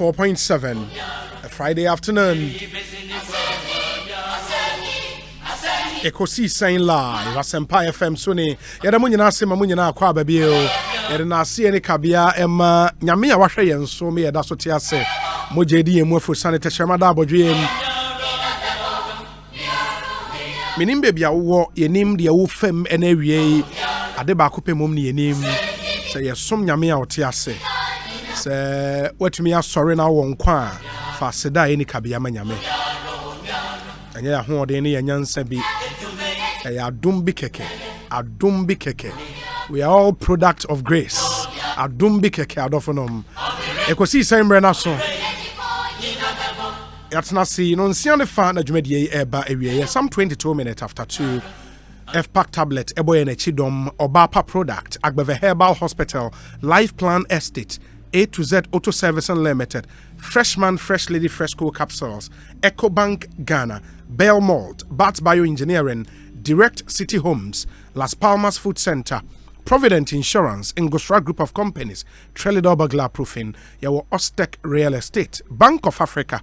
4.7, a Friday afternoon. Ekosiisen live, Asempa FM Suni. Yadamunyana Sima Munyana Kwa Babio. Yadana Sieni Kabia Emma Nyamia Washayan so me that's what I say. Mojedi and Mofu Sanita Shamada Bodrian. Minim baby a wo yenim de wo fam ena wie ade ba kope mom ne yenim say yesom nyame a wote ase say watumi asore na wo nkwa fa seda eni kabia ma nyame anya ya ho de ne yanyansa bi adum bi keke we are all product of grace adum bi keke adofonom Ekosiisen brena so Yatna see no nsiane fa na dwumadi eba ewie some 22 minutes after 2 F-Pack tablet eboye na chidom Obapa product Agbeve Herbal Hospital Life Plan Estate A to Z Auto Service Unlimited Freshman Fresh Lady Fresco capsules EcoBank Ghana Bell Malt Bats Bioengineering Direct City Homes Las Palmas Food Center Provident Insurance, Ingosra Group of Companies, Trelidor Burglar Proofing, Yawo Ostec Real Estate, Bank of Africa,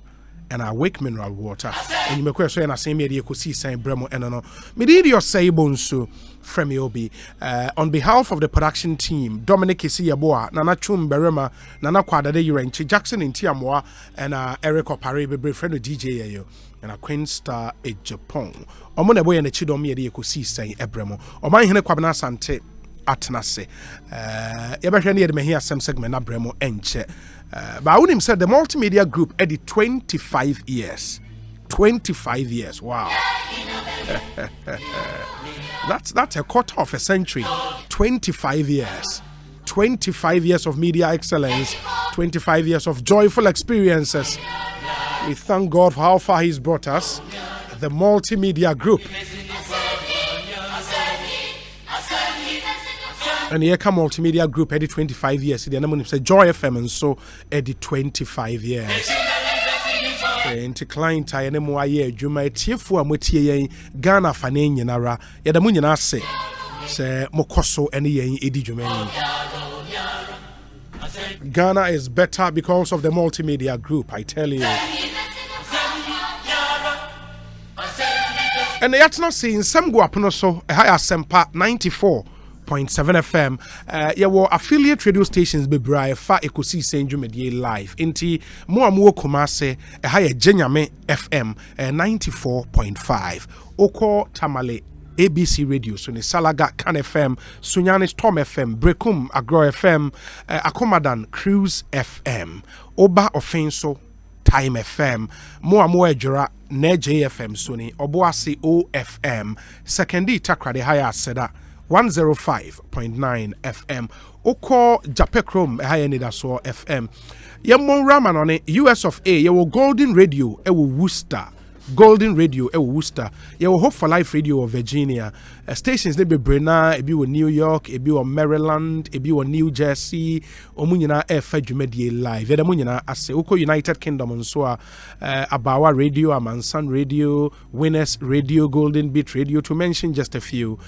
and our Wake Mineral Water. And you may question and I say me the Ekosiisen Bremo enono. Me did your say bonsu from Obi. On behalf of the production team, Dominic Isiyaboa, Nana Chum Berema, Nana Kwada de Urenchi, Jackson in Tiamoa, and Eric Opare, be friend of DJ Ayo, and a Queen Star a Japan. Omone boy and a Chidomi the Ekosiisen Ebremo. O my hene kwabna sante atnase. Yabahwe ne me here some segment na Bremo enche. But I wouldn't say the multimedia group at the 25 years. 25 years, wow. That's a quarter of a century. 25 years. 25 years of media excellence. 25 years of joyful experiences. We thank God for how far He's brought us. The multimedia group. And here come multimedia group at 25 years. The name say Joy FM and so at 25 years. Into client I am more year. Juma Tifu Amutie Ghana Fane Yenara. Yadamunyana say Mokoso any yen Edi Jumeni. Ghana is better because of the multimedia group, I tell you. And the Yatna saying some go up no so a higher Sempa 94.7 FM. Yawo affiliate radio stations be bra fa Ekosiisen dwumadi live. Inti mo amuo Kumase a higher Jenyame FM 94.5. Oko Tamale ABC Radio so ne Salaga Kan FM, Sunyani Storm FM, Brekum Agro FM, Akomadan Cruise FM, Oba Offenso Time FM, Mo Ejura Neje FM Sony, Oboasi OFM, Sekendi Takra de Haya Seda 105.9 FM. Oko Japekrom Hayanida so FM. Yamon Raman on it, US of A, Yawo Golden Radio, Ewo Worcester. Golden Radio, Worcester. Yawo Hope for Life Radio of Virginia. Stations they be Brenna, ebi wo New York, ebi wo Maryland, ebi wo New Jersey. Omunyina Fedjumedie live. Yada munyina ase Oko United Kingdom nso Abawa Radio, Amansan Radio, Winners Radio, Golden Beat Radio, to mention just a few.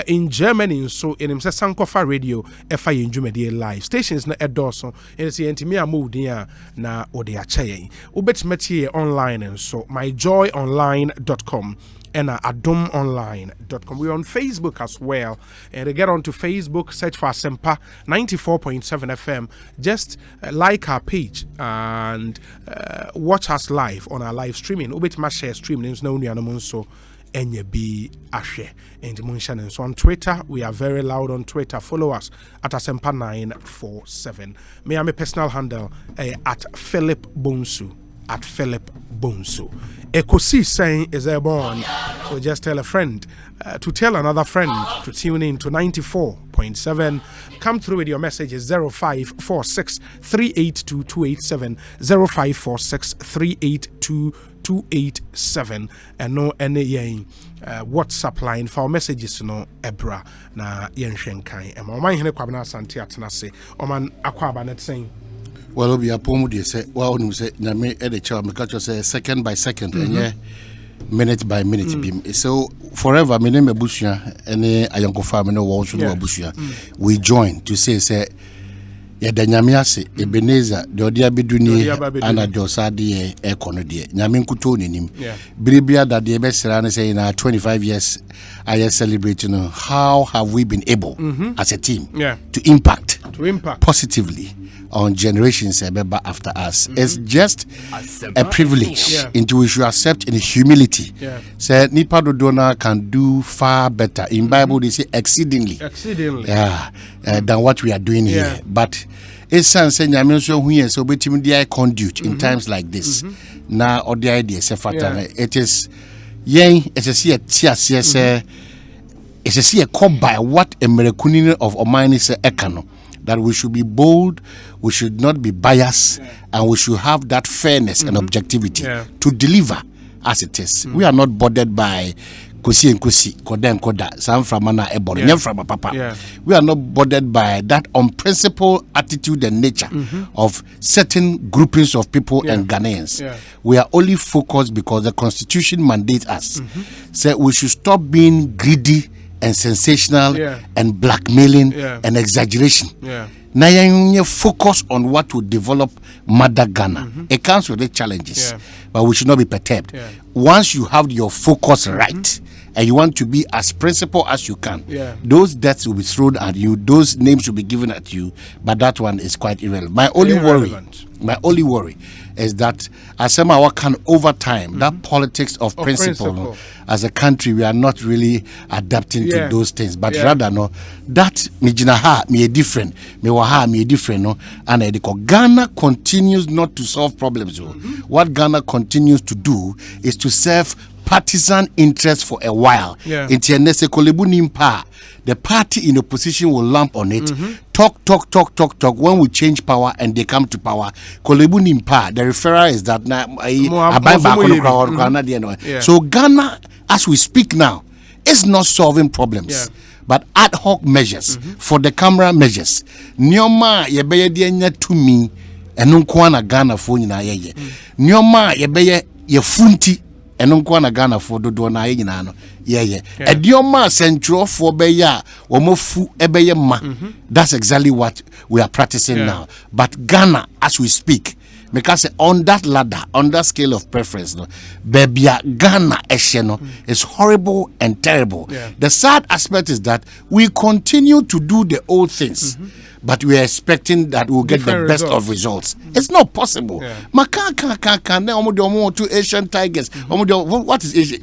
In Germany nso enimse Sankofa Radio efa Yendjumedie live. Stations na edoso. Ensi entimi amu dia na ode achaye. Ubetmetie online nso myjoyonline.com. and adumonline.com. We're on Facebook as well. And to get onto Facebook, search for Asempa 94.7 FM. Just like our page and watch us live on our live streaming. Ubit ma share stream names no so enye bi ashe and muntion. So on Twitter, we are very loud on Twitter. Follow us at Asempa 947. Me am a personal handle at Philip Bonsu. At Philip Bonsu. Ekosiisen is airborne. So just tell a friend to tell another friend to tune in to 94.7. Come through with your messages 0546 382 287 0546 382 287 and no any WhatsApp line for messages no ebra na yenshenkan. E ma man hene kwabena asante atena se. Oman akwaba net saying well, we are poor. Say, well, you say, "Name the child." Because say second by second, and minute by minute. So forever, my name is Bushia, and I young farmer no wants to do Bushia. We join to say, ya da nyame ase Ebenezer de odi abeduni ana de osade e kono de nyame nkuto nenim biribia da de be sra ne say na 25 years I celebrating how have we been able as a team to impact positively on generations after us. It's just a privilege into which you accept in humility. Say nipa dodona can do far better. In Bible they say exceedingly than what we are doing here. But it's sense nyame so hu yen so betimi dey conduit in times like this. Na odi idea say fatana it is yen esese tia say esese come by what a miracle of Omani say ekano. That we should be bold, we should not be biased, and we should have that fairness and objectivity to deliver as it is. We are not bothered by Kosi and Kosi, Koda and Koda, Sam from Mana Ebon, from a papa. We are not bothered by that unprincipled attitude and nature of certain groupings of people and Ghanaians. We are only focused because the Constitution mandates us. So we should stop being greedy and sensational and blackmailing and exaggeration. Now you focus on what will develop Mother Ghana. It comes with the challenges, but we should not be perturbed. Once you have your focus right and you want to be as principled as you can, those debts will be thrown at you, those names will be given at you, but that one is quite irrelevant. My only worry is that as somehow can over time that politics of principle as a country we are not really adapting to those things, but rather no that mijina ha me different me wa ha me different no and Ghana continues not to solve problems. What Ghana continues to do is to serve partisan interest for a while. The party in opposition will lamp on it, talk. When we change power and they come to power, Kolebu Nimpa, the referral is that so Ghana, as we speak now, is not solving problems, but ad hoc measures for the camera measures. Nyoma yebeye dienya to me, and unkwana Ghana for yeye. Nyoma yebeye ye funti. Enonkwana Ghana for do na yinano edioma central for beya omofu ebeye ma. That's exactly what we are practicing now. But Ghana, as we speak, because on that ladder, on that scale of preference, no, Bebia Ghana esheno is horrible and terrible. The sad aspect is that we continue to do the old things, but we are expecting that we'll get the best of results. It's not possible. To Asian tigers. What is Asian?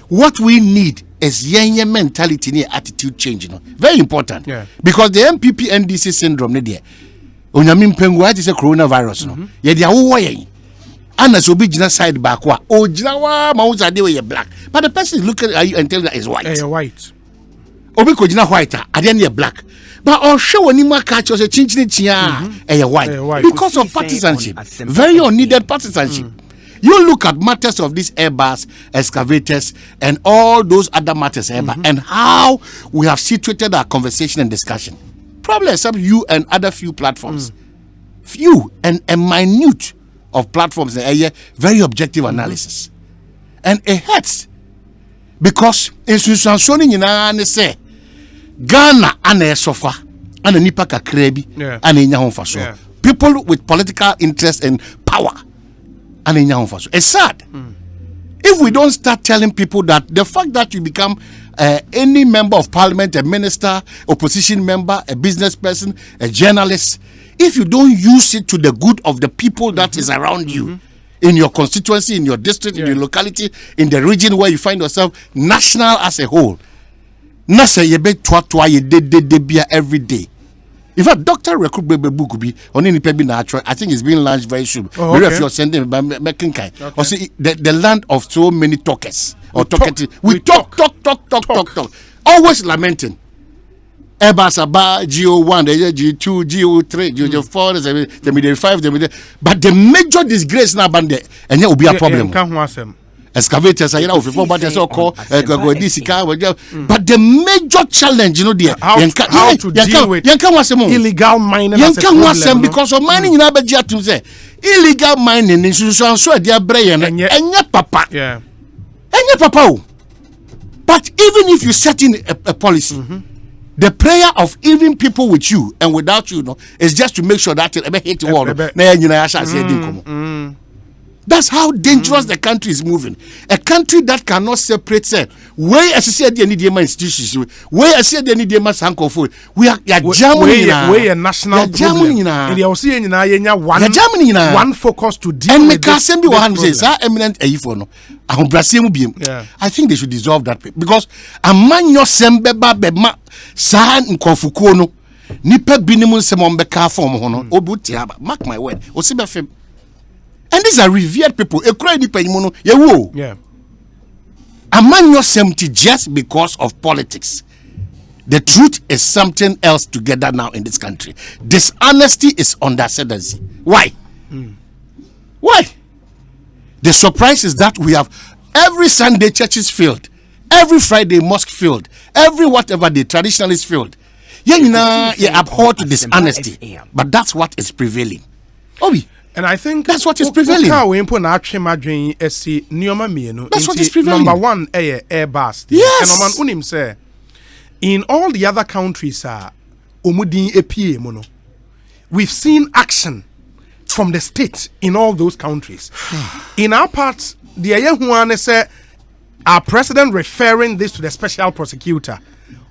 What we need is yenye mentality and attitude change. Very important. Because the Npp NDC syndrome, Onyamim Pengu, it is a coronavirus. Yet they are all Anna so be side back. Oh, Jinawa, Mauza, they were black. But the person is looking at you and telling that is white. White. Obiko Jina white, at the end you're black. But I'll show any more catch us a chinchini white. Because of partisanship. Very unneeded partisanship. You look at matters of these Airbus, excavators, and all those other matters, and how we have situated our conversation and discussion. Probably except you and other few platforms. Few and a minute of platforms, very objective analysis. And it hurts. Because institution showing in say Ghana and sofa and a nipa kakrebi and in yahon people with political interest and power and in yahon. It's sad. If we don't start telling people that the fact that you become any member of parliament, a minister, opposition member, a business person, a journalist, if you don't use it to the good of the people that is around you, in your constituency, in your district, in your locality, in the region where you find yourself, national as a whole, nasa yebe twa ye de every day. In fact, Dr. Recruit Baby Bukubi on any pebi natural, I think it's being launched very soon. If you're sending by Mekinkai, or see the land of so many talkers or talkative. We talk. Always lamenting. Airbus about GO1, G2, GO3, GO4, GO5, but the major disgrace now bande, and there will be a problem. Excavators, I know, but there's all called but the major challenge, how to deal with illegal mining because of mining in Abuja to say illegal mining in so their brain and papa. But even if you set in a policy, The prayer of even people with you and without you, is just to make sure that it hit the wall. That's how dangerous the country is moving. A country that cannot separate, say, where I said the need institutions, where I said the need food. We are Germany. We are national problem. And they are saying one focus to deal with this eminent I think they should dissolve that because a man your sembeba bema sa nkofukuo nipa binimu semombeka form hono obutiaba mark my word osibefem. And these are revered people. Yeah. A man not empty just because of politics. The truth is something else together now in this country. Dishonesty is on the ascendancy. Why? Why? The surprise is that we have every Sunday churches filled, every Friday mosque filled, every whatever day traditionalist filled. You abhor to dishonesty, but that's what is prevailing. Obi. And I think that's what is prevailing. That's what is prevailing. Number one, Airbus. Yes. And unim say, in all the other countries, we've seen action from the state in all those countries. In our part, the Ayahuane say, our president referring this to the special prosecutor,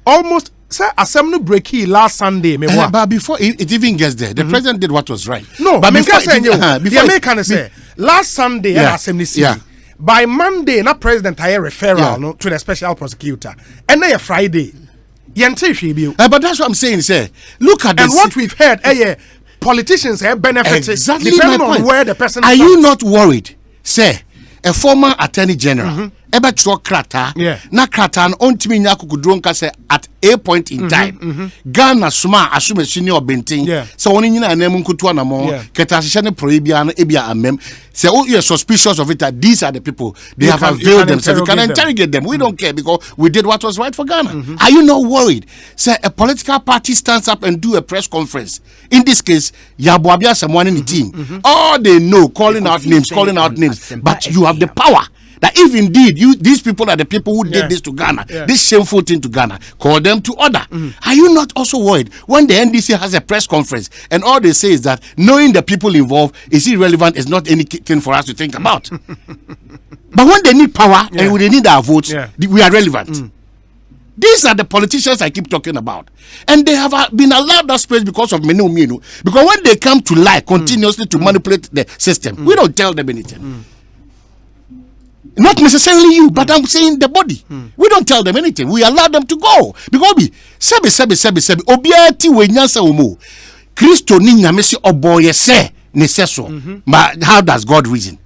almost. Sir, assembly breaky last Sunday. But before it even gets there, the president did what was right. No, but before last Sunday, assembly by Monday, na president I referral to the special prosecutor, and then Friday, but that's what I'm saying, sir. Look at and what we've heard. Politicians have benefited exactly depending on where the person. Are you not worried, sir? A former attorney general. Eba chwa krata na krata na ontimi nya kokudron ka say at a point in time Ghana suma asume sini obentin so woni nyina na mu nkutu na mo keta hye ne prohibia no ebia amem say oh you are suspicious of it that these are the people they have availed themselves. You can interrogate them. We don't care because we did what was right for Ghana. Are you not worried? Say a political party stands up and do a press conference. In this case, Yaboabia someone in the team. All they know calling out names, but you have the power. That if indeed these people are the people who did this to Ghana, this shameful thing to Ghana, call them to order. Are you not also worried when the NDC has a press conference and all they say is that knowing the people involved is irrelevant, is not anything for us to think about? But when they need power and when they need our votes, we are relevant. These are the politicians I keep talking about. And they have been allowed that space because of Menu. Because when they come to lie continuously to manipulate the system, we don't tell them anything. Not necessarily you, but I'm saying the body. We don't tell them anything. We allow them to go. Because sebi obiati we nyansa umu. Christo ni nyamesi oboye se neseso. But how does God reason?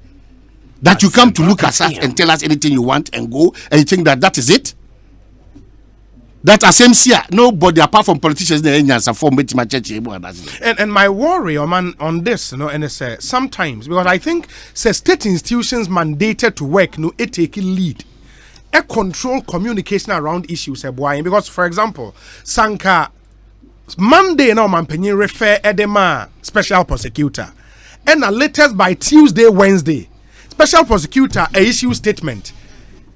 That you come to look at us and tell us anything you want and go and you think that is it? That SMC, nobody apart from politicians and my worry on this, and it's sometimes because I think state institutions mandated to work, it take a lead, a control communication around issues, because for example, Sanka Monday now manpenye refer edema special prosecutor, and latest by Tuesday, Wednesday, special prosecutor a issue statement.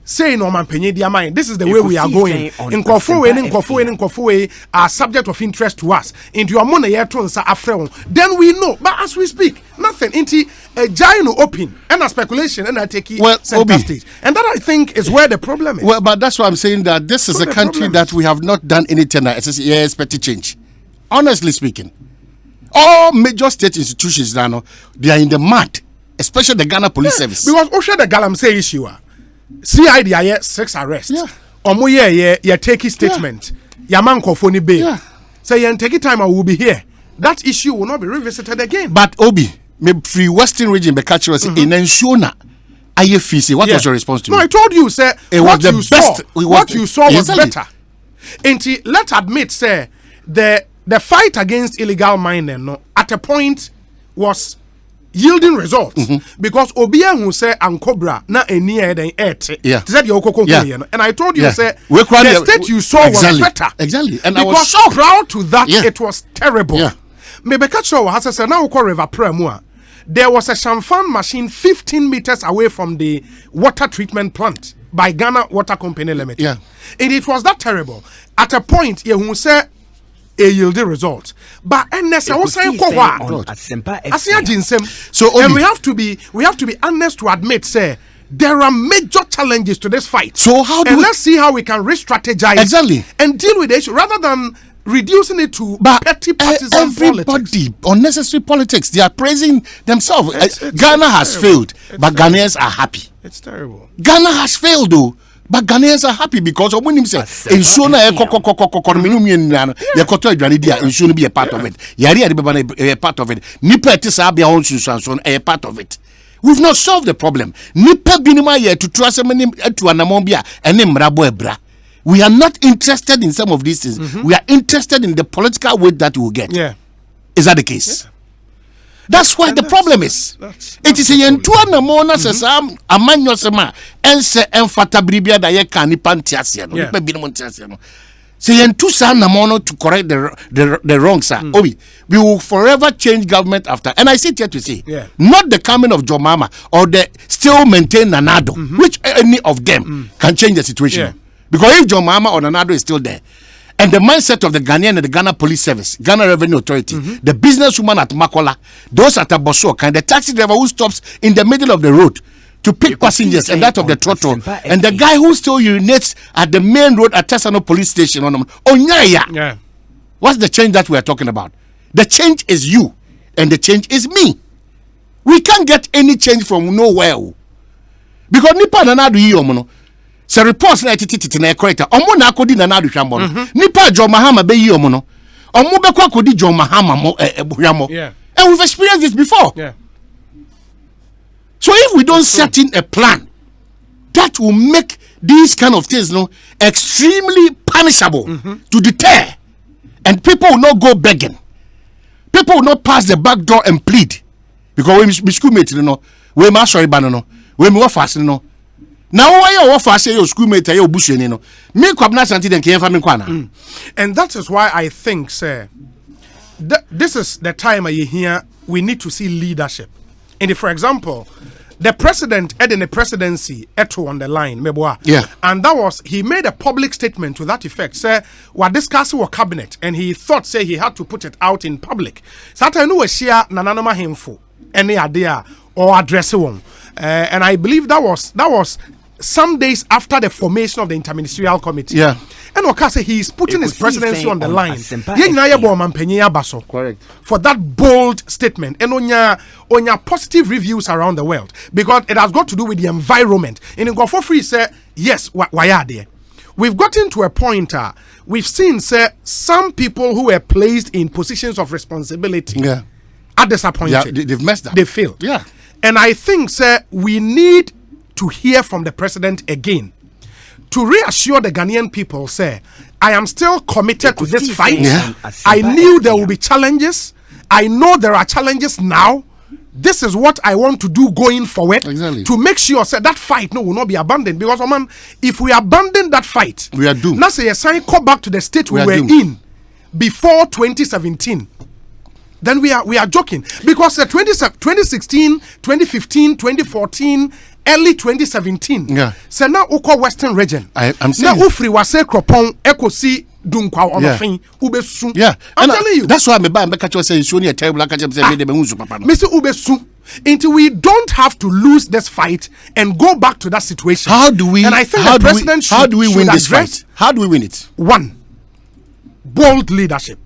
Say no man penye dia mind. This is the way we are going. In Kofu are subject of interest to us. Into your money then we know. But as we speak, nothing. Into a giant open and a speculation and I take it center stage. And that I think is where the problem is. Well, but that's why I'm saying that this is a country that we have not done anything that expect to change. Honestly speaking, all major state institutions now they are in the mud, especially the Ghana Police Service. Because Osha the Galam say issue. CID are 6 arrests. Omo ye take his statement. Yaman kofoni bail. Say you take time I will be here. That issue will not be revisited again. But Obi, me free Western region be catch us in Enshona. IFC. What was your response to me? No, I told you, sir. What you saw was better. And let's admit, sir, the fight against illegal mining at a point was yielding results because Obia who say Ankobra na eni eden et said your and I told you say the state you saw was better and because I was so proud to that it was terrible maybe catch show has said now river premua there was a Shamfan machine 15 meters away from the water treatment plant by Ghana Water Company Limited. Yeah. And it was that terrible. At a point, you say a yielding result. But NS also and we have to be honest to admit, say, there are major challenges to this fight. So let's see how we can re-strategize and deal with the issue rather than reducing it to petty partisan politics. Unnecessary politics. They are praising themselves. Ghana has failed, but Ghanaians are happy. It's terrible. Ghana has failed though, but Ghanaians are happy because when him say ensure be a part of it. A part of it. Nipa tisabia on a part of it. We've not solved the problem. Nipa binima ye to trust to anamombia and mrabo ebra. We are not interested in some of these things. We are interested in the political weight that we will get. Yeah. Is that the case? Yeah. That's why the problem is. It is a yentua na mona sesam amanyo sema ense enfata bribia da ye kan ni pantiasia no pe binimo ntiasia no. Say yentu sa na mono to correct the wrong sir. We will forever change government after. And I sit here to say, not the coming of John Mahama or the still maintain Nanado, which any of them can change the situation. Yeah. Because if John Mahama or Nanado is still there, and the mindset of the Ghanaian and the Ghana Police Service, Ghana Revenue Authority, the businesswoman at Makola, those at Aboso, and the taxi driver who stops in the middle of the road to pick passengers, and that of the trotto, and the guy who still urinates at the main road at Tesano Police Station. Yeah. What's the change that we are talking about? The change is you, and the change is me. We can't get any change from nowhere. Because Nipa Nanado Yomono. So reports na tititi na correct. Omo na akodi na nadu hwambo no. Nipa John Mahama be yi omo no. Omo be kwa akodi John Mahama mo hwambo. Yeah. And we've experienced this before. Yeah. So if we don't set in a plan that will make these kind of things extremely punishable to deter, and people will not go begging. People will not pass the back door and plead. Because we schoolmates we ma sorry ban we me fast now why you offer say your schoolmate your busheni me kwabna santi den ke me kwana. And that is why I think sir this is the time here we need to see leadership. And for example, the president in the presidency eto on the line meboa. Yeah. And that was he made a public statement to that effect. Say we're discussing our cabinet and he thought say he had to put it out in public. So I know we share nananoma himfo any idea or address one. And I believe that was some days after the formation of the interministerial committee. Yeah. And Okase, he is putting his presidency on the line. Correct. For that bold statement. And on your positive reviews around the world. Because it has got to do with the environment. And in for free, say, yes, why are they? We've gotten to a point, we've seen, say, some people who were placed in positions of responsibility are disappointed. Yeah, they've messed up. They failed. Yeah. And I think, sir, we need to hear from the president again to reassure the Ghanaian people, say, I am still committed to this fight. Yeah. I knew there will be challenges. I know there are challenges now. This is what I want to do going forward to make sure that fight will not be abandoned. Because, man, if we abandon that fight, we are doomed. Now say a sign come back to the state we were in before 2017. Then we are joking. Because 2016, 2015, 2014, early 2017. Yeah. So now Uko Western region. I'm saying. Now Ufri was say Kropon, Ekosi, Dunkwa, Onofin, Ubesu. Yeah. I'm telling you. That's why I'm a say it's only a terrible like I say Mr. Ubesu. Until we don't have to lose this fight and go back to that situation. How do we? And I think the president should win this fight? How do we win it? One, bold leadership.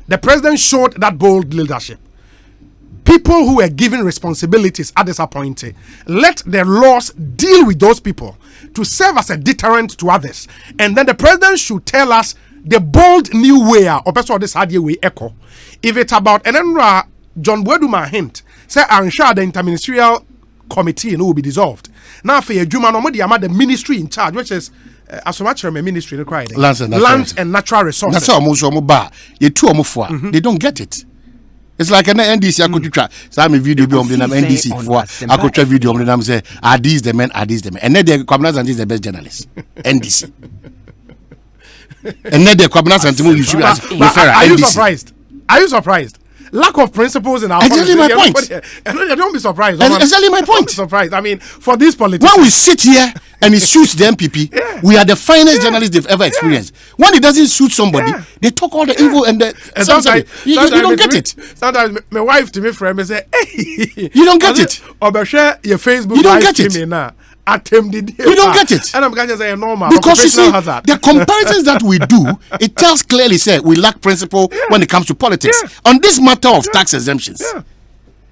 The president showed that bold leadership. People who were given responsibilities are disappointed. Let the laws deal with those people to serve as a deterrent to others. And then the president should tell us the bold new way or this idea we echo. If it's about and then John Weduma hint, say I'm sure the interministerial committee will be dissolved. Now for a Juma the ministry in charge, which is as much as a ministry required land and natural resources. They don't get it. It's like an NDC. I could try some video on the NDC for I could try video on them say are these the men, and then the Commoners and is the best journalist. NDC. And then the Commoners and you should are you surprised? Are you surprised? lack of principles in our exactly policy. my point. Don't be surprised. Exactly my Don't point. be surprised. I mean, for these politicians, when we sit here and it suits the MPP, we are the finest journalists they've ever experienced. When it doesn't suit somebody, they talk all the evil and the. Sometimes you don't get it. Sometimes my wife to me friend say, "Hey, you don't get it." Or share your Facebook. You don't get it. You don't get it. And I'm going to say normal because you see the comparisons that we do, it tells clearly say we lack principle when it comes to politics. On this matter of tax exemptions.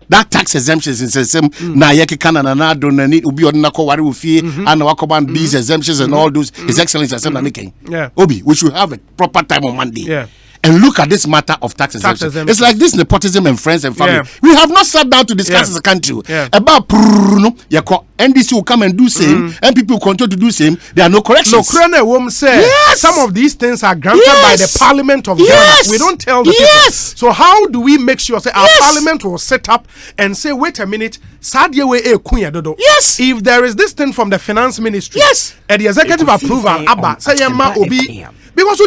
That tax exemptions in system na yeke kana na do na ni obi odna ko ware ofie and wakoban these exemptions and all those his excellency assembly making. Obi, we should have a proper time on Monday. And look at this matter of tax exemption. It's like this nepotism and friends and family. We have not sat down to discuss as a country about NDC will come and do same, and people will continue to do same. There are no corrections. So, Krene Wom said some of these things are granted by the Parliament of Ghana. We don't tell the people. So how do we make sure our Parliament will set up and say, wait a minute, if there is this thing from the Finance Ministry, and the executive approval, Abba, say Obi, because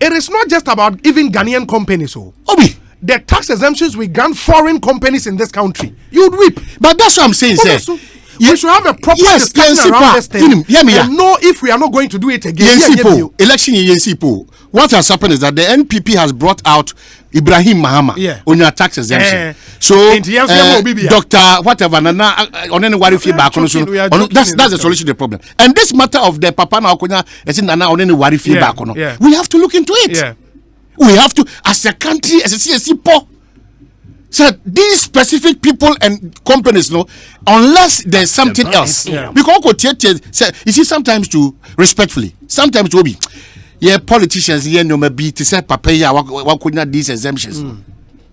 it is not just about even Ghanaian companies. Obi, the tax exemptions we grant foreign companies in this country, you'd weep. But that's what I'm saying, sir. We should have a proper discussion around this thing and know if we are not going to do it again. Election in what has happened is that the NPP has brought out Ibrahim Mahama on your tax exemption. So Dr. Whatever on any worry feedback that's the solution to the problem. And this matter of the Papa Naokonya is in on any worry feedback we have to look into it. We have to, as a country, as a CSC poor. So these specific people and companies, unless there's something else, because you see, sometimes to respectfully, sometimes to be, politicians here no maybe to say papaya what could not these exemptions.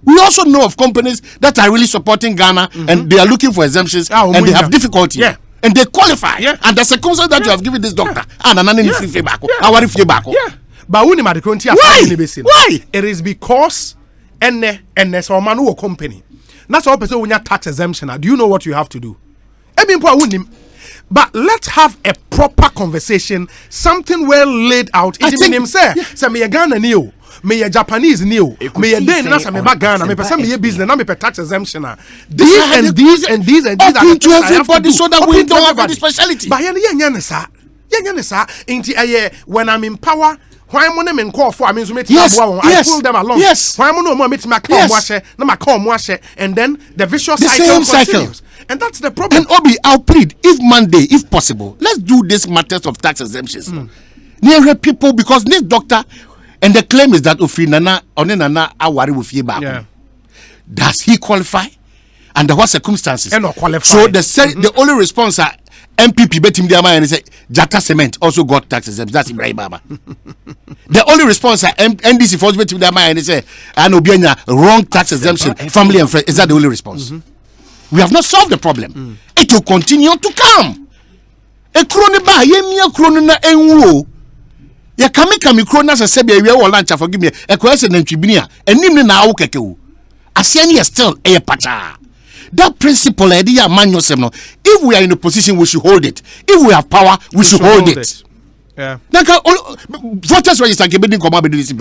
We also know of companies that are really supporting Ghana and they are looking for exemptions and they have difficulty. And they qualify. And the circumstance that you have given this doctor and an free feedback. But why? It is because so man who company. That's all person when you tax exemption. Do you know what you have to do? But let's have a proper conversation, something well laid out. It mean him say me a Ghana new, me a Japanese new, me a Dane na me back Ghana, me person me a business, na me pe tax exemption. These and these and these and these are to everybody so that we don't have any speciality. But yeah, sir. When I'm in power. Why am I in call for? I mean, I pull them along. Why am I meet my and then the vicious cycle continues. And that's the problem. And Obi, I'll plead, if Monday, if possible, let's do this matters of tax exemptions. Near people, because this doctor, and the claim is that Ufinana Onenana Awari with Yeba. Does he qualify? Under what circumstances? And not qualify. So the only response are MPP bet him the and say Jata Cement also got tax exemptions. That's Ibrahim Baba. The only response are NDC force bet him the and say Anobianya wrong tax exemption, family and friends. Is that the only response? We have not solved the problem. It will continue to come. A croniba, yemia cronina enwo. Ya kami crona se sebe we will lunch forgive me. A question and tribunia and nimni na awukeke. Asiani still a pacha. That principle idea if we are in a position we should hold it. If we have power we should hold it. Voters register gebedin koma bedu this in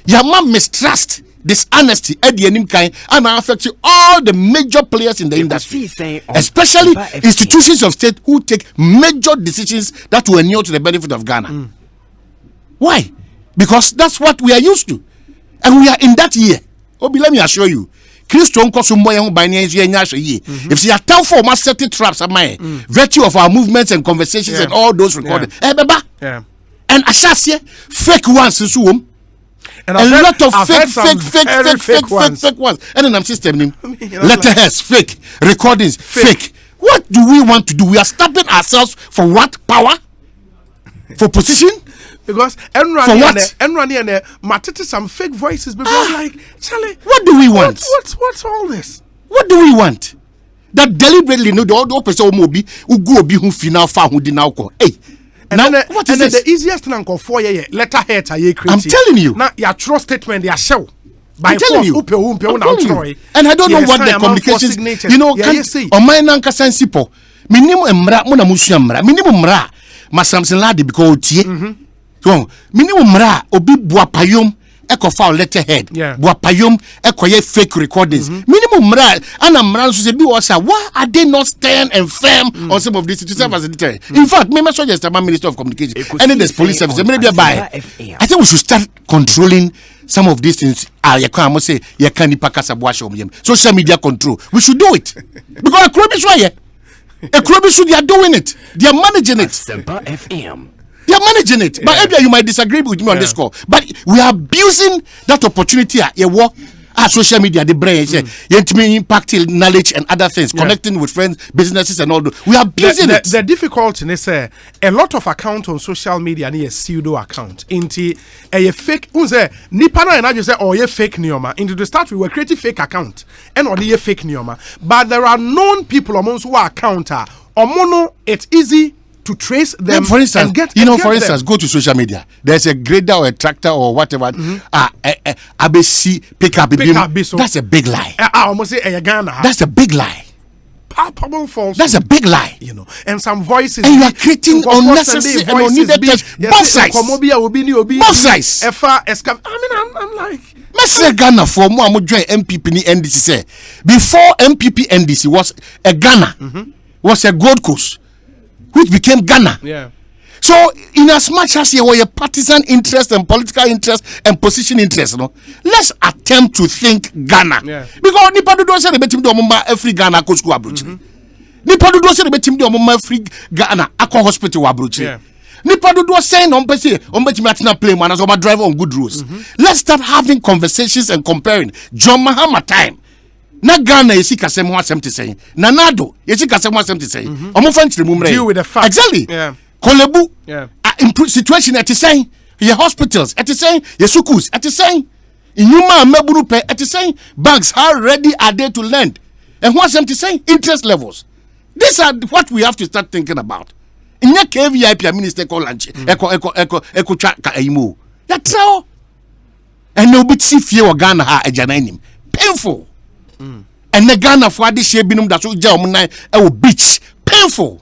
Yama mistrust, dishonesty at the enim kind and affect all the major players in the industry, especially institutions of state who take major decisions that will inure to the benefit of Ghana. Why? Because that's what we are used to, and we are in that year. Obi, let me assure you, Christo if she tell for must set traps at my virtue of our movements and conversations and all those recorded. And Ashasia fake ones in Zoom. And a lot of fake ones. And then I'm system letterheads fake, recordings fake. What do we want to do? We are stopping ourselves for what? Power? For position? Because Enrani and Matete some fake voices because like Charlie, what do we want? What's all this? What do we want? That deliberately no the person mobi who go be who final far who did now call. Hey. And now, what is the easiest thing for 4 year letterhead I'm telling you. Now your trust statement they are show. I'm telling you. And I don't know what the communications on my nanka sensipo. Minimum emra muna musyamra. Minimum mra masamsin ladi because tie. Minimum mra obi bua payum echo file letterhead Yeah. Buapayum ekoye fake recordings minimum mra and amran so say be was why are they not stern and firm on some of these to serve as a deterrent? In fact, me suggest the Minister of Communication and then there's police service maybe by I think we should start controlling some of these things. You can't say you can't social media control. We should do it because they are doing it. They are managing it. They are managing it. Yeah. But you might disagree with me on this call. But we are abusing that opportunity. Social media, the brain, impacting knowledge and other things, connecting with friends, businesses, and all that. We are abusing it. The difficulty is a lot of account on social media and a pseudo account. Into a fake, Nipana and I just say, oh, you fake Nioma. Into the start, we were creating fake account and or the fake Nioma. But there are known people amongst who are counter or mono. It's easy to trace them. For instance, and get, for instance, go to social media. There's a grader or a tractor or whatever. ABC pickup. That's a big lie. I almost say a Ghana. That's a big lie. Palpable false. That's a big lie. And some voices. And you are creating unnecessary and unneeded both sides. Both sides. I'm like. Let's say Ghana for more MPP ni NDC say before MPP NDC was a Ghana was a Gold Coast, which became Ghana. Yeah. So, in as much as you were a partisan interest and political interest and position interest, let's attempt to think Ghana. Yeah. Because Nipa do say the betim do omuma every Ghana ko school abrochi. Nipa do say the betim do omuma every Ghana akọ hospital abrochi. Yeah. Nipa do say no mpese ombetimi atina plane man as oba drive on good roads. Let's start having conversations and comparing. John Mahama time. Na Ghana yesi kasem ho asem te saying. Nanado yesi kasem ho asem te saying. Omo fa nchire mu mre. Deal with the facts. Exactly. Yeah. Kolebu. Yeah. Improve situation at the saying. Your hospitals at the saying. Your schools at the saying. In Yuma Meburu pay at the saying. Banks, how ready are they to lend? And what's them to say? Interest levels. These are what we have to start thinking about. In your KVIP minister call lunch. Echo track kaimu. That's how. And nobody see fear Ghana ha a jananim. Painful. And the Ghana for this shape binum that's what Jamuna beach. Painful.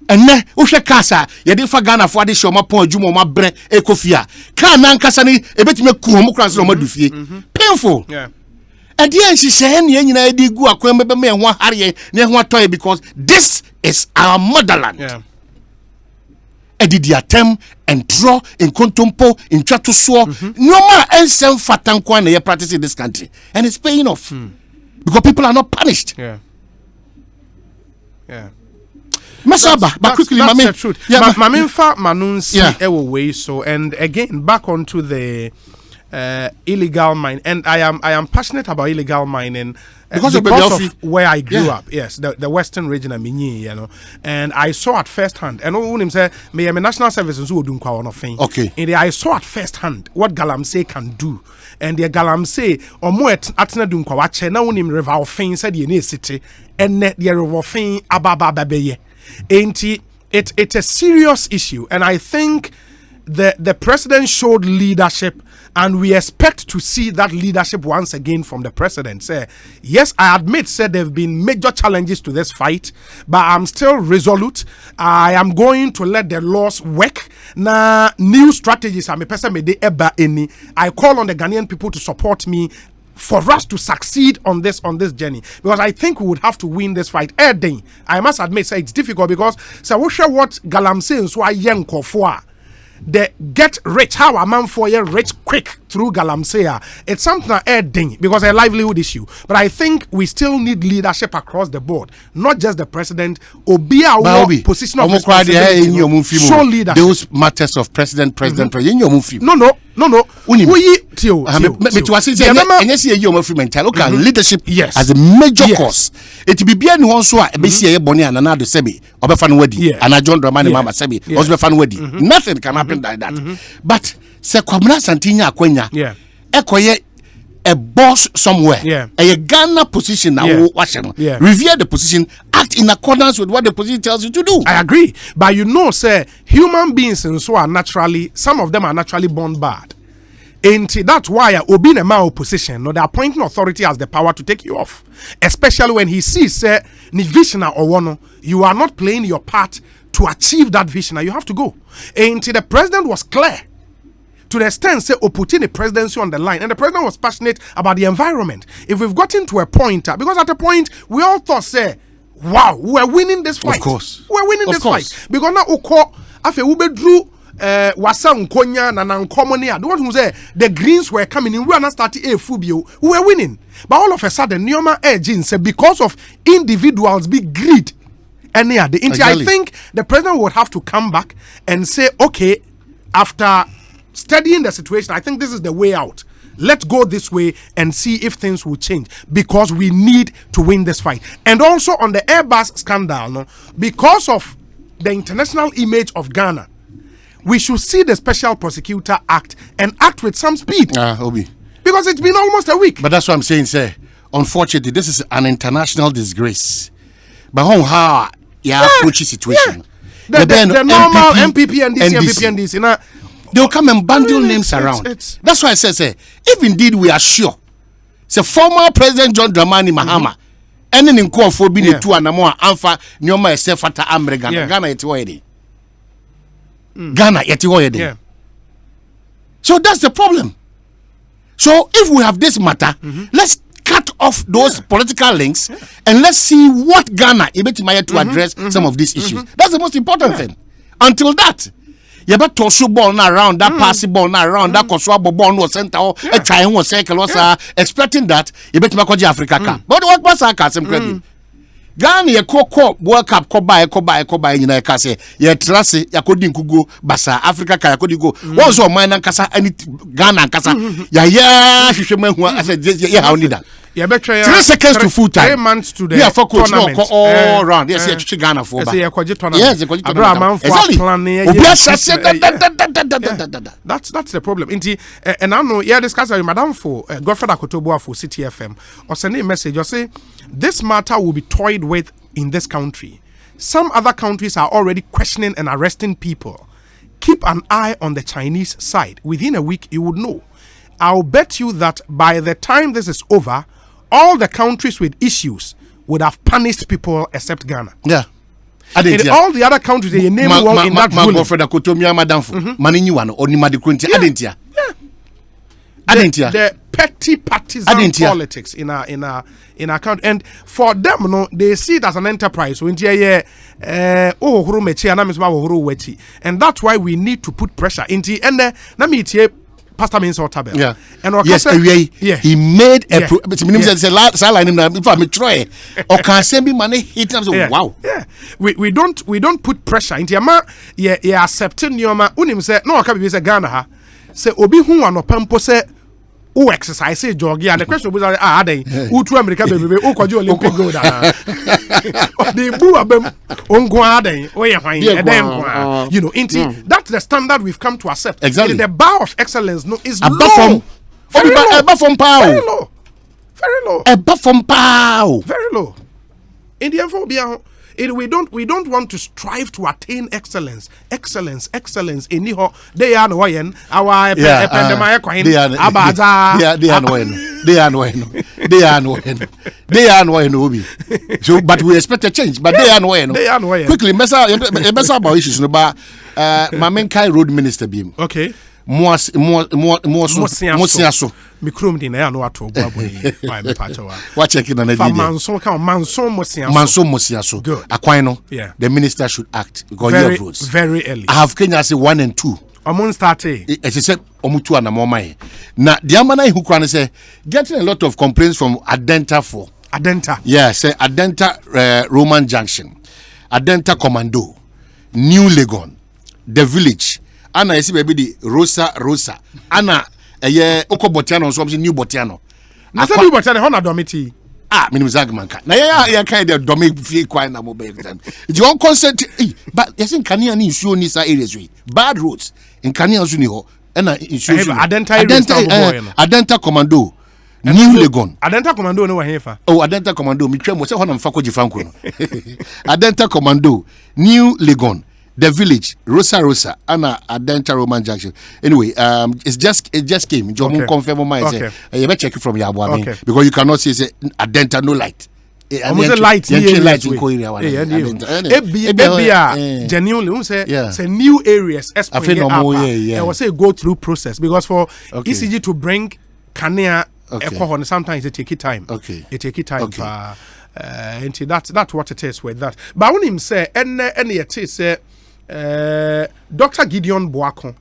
And ne uhwe kasa ye de fa Ghana for this show ma pon adwuma ma bre ekofia kan na nkasa ni ebetime ku ho kran so ma dufie painful. Yeah. And then she say ne nyina edi gu akwan be me ho hare ne ho atoy because this is our motherland. Yeah. Edidi atem and draw in kontompo in twatoso no ma ensem fatankwa na ye practice in this country and it's paying off because people are not punished. Yeah. Yeah. Masaba, but quickly, that's Mami. the truth. Yeah, Maminfa Manunsi yeah. way. So, and again, back onto the illegal mine, and I am passionate about illegal mining because of where I grew up. Yes, the western region of Minyi, and I saw at first hand. And when him say, "Me, I'm a national services who do on of thing." Okay, and I saw at first hand what Galamsey can do. And the Galamsey or more at Atna Dunka watch now when him river of said the city and net the river of Ababa Babeye. It's a serious issue, and I think the president showed leadership, and we expect to see that leadership once again from the president. Say, yes, I admit, there have been major challenges to this fight, but I'm still resolute. I am going to let the laws work. Na new strategies. I'm a person made eba any. I call on the Ghanaian people to support me for us to succeed on this journey, because I think we would have to win this fight. I must admit, it's difficult because what Galamsey so I young kofua. They get rich. How a man for you rich quick through Galamsey. It's something because a livelihood issue. But I think we still need leadership across the board, not just the president. Obia position of responsibility. Show leadership. Those matters of president. No. Leadership yes. as a major cause. It be bien one so a BCA Bonnie and another Sebi, Obafan Wedi, and John Dramani Mama Sebi, Osbefan Wedi. Nothing can happen like that. But Sequamna Santina Quenya, Ekoye a boss somewhere, a Ghana position now, revere the position, act in accordance with what the position tells you to do. I agree, but human beings and so are naturally, some of them are naturally born bad. And that's why Obin a man opposition, the appointing authority has the power to take you off, especially when he sees ni vision or one, you are not playing your part to achieve that vision. You have to go. And the president was clear to the extent say putting the presidency on the line, and the president was passionate about the environment. If we've gotten to a point, because at a point we all thought say, wow, we're winning this fight. Of course, we're winning this fight because now Oko afe ube drew wasa nkonya na nkomoni. The one who say the Greens were coming in, we are not starting a fubio. We were winning, but all of a sudden, Nyoma Ejin said because of individuals be greed. And yeah, I think the president would have to come back and say, okay, after studying the situation, I think this is the way out. Let's go this way and see if things will change because we need to win this fight. And also on the Airbus scandal, no, because of the international image of Ghana, we should see the special prosecutor act and act with some speed. Obi. Because it's been almost a week. But that's what I'm saying, sir. Unfortunately, this is an international disgrace. But how approach the situation? The normal MPP and NDC. They'll come and bundle names around. That's why I said, if indeed we are sure, say former President John Dramani Mahama, and then in call for being two and more alpha, Nyoma Sefata American, Ghana yet Ghana yet. So that's the problem. So if we have this matter, let's cut off those political links and let's see what Ghana able to address some of these issues. That's the most important thing. Until that, you better toss ball now around that passing ball now around that Koswabo ball no center or a triangle circle was expecting that you better make Africa Cup. But what was our custom credit? Ghana ye ko World Cup ko buy nyina ka say ye trase yakodi nkugo basa Africa ka yakodi go won so man nkasa any Ghana nkasa ya hwehwemahu asa ye how need that ye betwa 3 seconds to full time 3 months to the tournament all around yes ye Ghana for ba yes ye kwaje tournament yes ye kwaje tournament that's the problem and I know yeah discuss with madam for Godfrey Akotoboa for City FM or send a message or say this matter will be toyed with in this country. Some other countries are already questioning and arresting people. Keep an eye on the Chinese side. Within a week, you would know. I'll bet you that by the time this is over, all the countries with issues would have punished people except Ghana. Yeah. In all the other countries, they name one in that ruling. The petty partisan politics in our country, and for them, no, they see it as an enterprise. And that's why we need to put pressure into. And let me tell you, Pastor means Otabel. Yeah. And yes, he made a wow. Yeah. We don't put pressure into Yama. Yeah, accepting Yoma. Unim say no. Can be say Ghana ha. Say obi hu anopampo say. Oh, exercise jog. Yeah, the question was they who to America baby who could you Olympic gold. They boo abem ongwade oh yeah fine you know that's the standard we've come to accept. Exactly. The bar of excellence no is low. Very low. In the phobia we don't want to strive to attain excellence. Anyhow, they are no our so but we expect a change, but they are no quickly mess about issues about Mamenkai road minister beam. Okay. Mosiaso. Mikrum din na no ato bo aboni why me pacho wa. What checking on the manson Mosiaso. Akwan no. Yeah. The minister should act because he have roads. Very early. I have Kenya say 1 and 2. Amon started. It is said omutu and amomai. Now the amana who can say getting a lot of complaints from Adenta for. Adenta. Yeah, say Adenta Roman Junction. Adenta Commando. New Legon. The village. Ana yesi baby the Rosa. Ana Oko Botiano so New Botiano. Na say New Botiano ho na domiti. Minimum Zagmanka. Na ya kind of domi feel quite na mobile time. You want consent but yes in Kenya ni issue ni sa areas we. Bad roads in Kenya so ni ho. Na issue Adenta Commando. New Legon. Adenta Commando no wa hefa. Oh, Adenta Commando mi twem say ho na mfa ko Franco no. Adenta Commando, New Legon. The village, Rosa, Anna Adenta Roman Junction. Anyway, it just came. You confirm my say you better check it from Yabo because you cannot say Adenta no light. almost light light in genuinely say new areas I was say go through process because for ECG to bring Kania sometimes it take time. It take time. And that's what it is with that. But when him say any it is Dr. Gideon Boakon.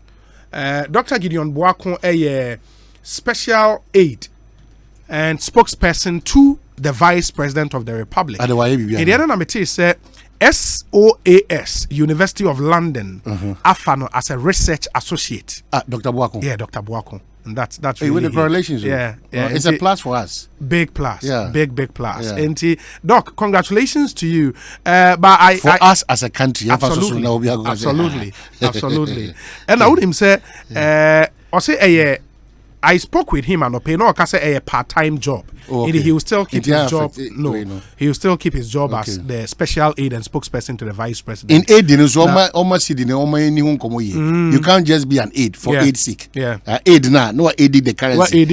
Dr. Gideon Boakon a special aide and spokesperson to the Vice President of the Republic. And the other name is SOAS, University of London, Afano as a research associate. Dr. Boakon. Yeah, Dr. Boakon. And that's really with the correlations. Yeah. It's a plus for us. Big plus. Yeah. Big plus. Yeah. And Doc, congratulations to you. But us as a country, absolutely. And I would him say, I say I spoke with him and I say a part-time job. He will still keep his job. He will still keep his job as the special aide and spokesperson to the Vice President. In aid, you can't just be an aide for aid's sake. Aid now, no aid the currency.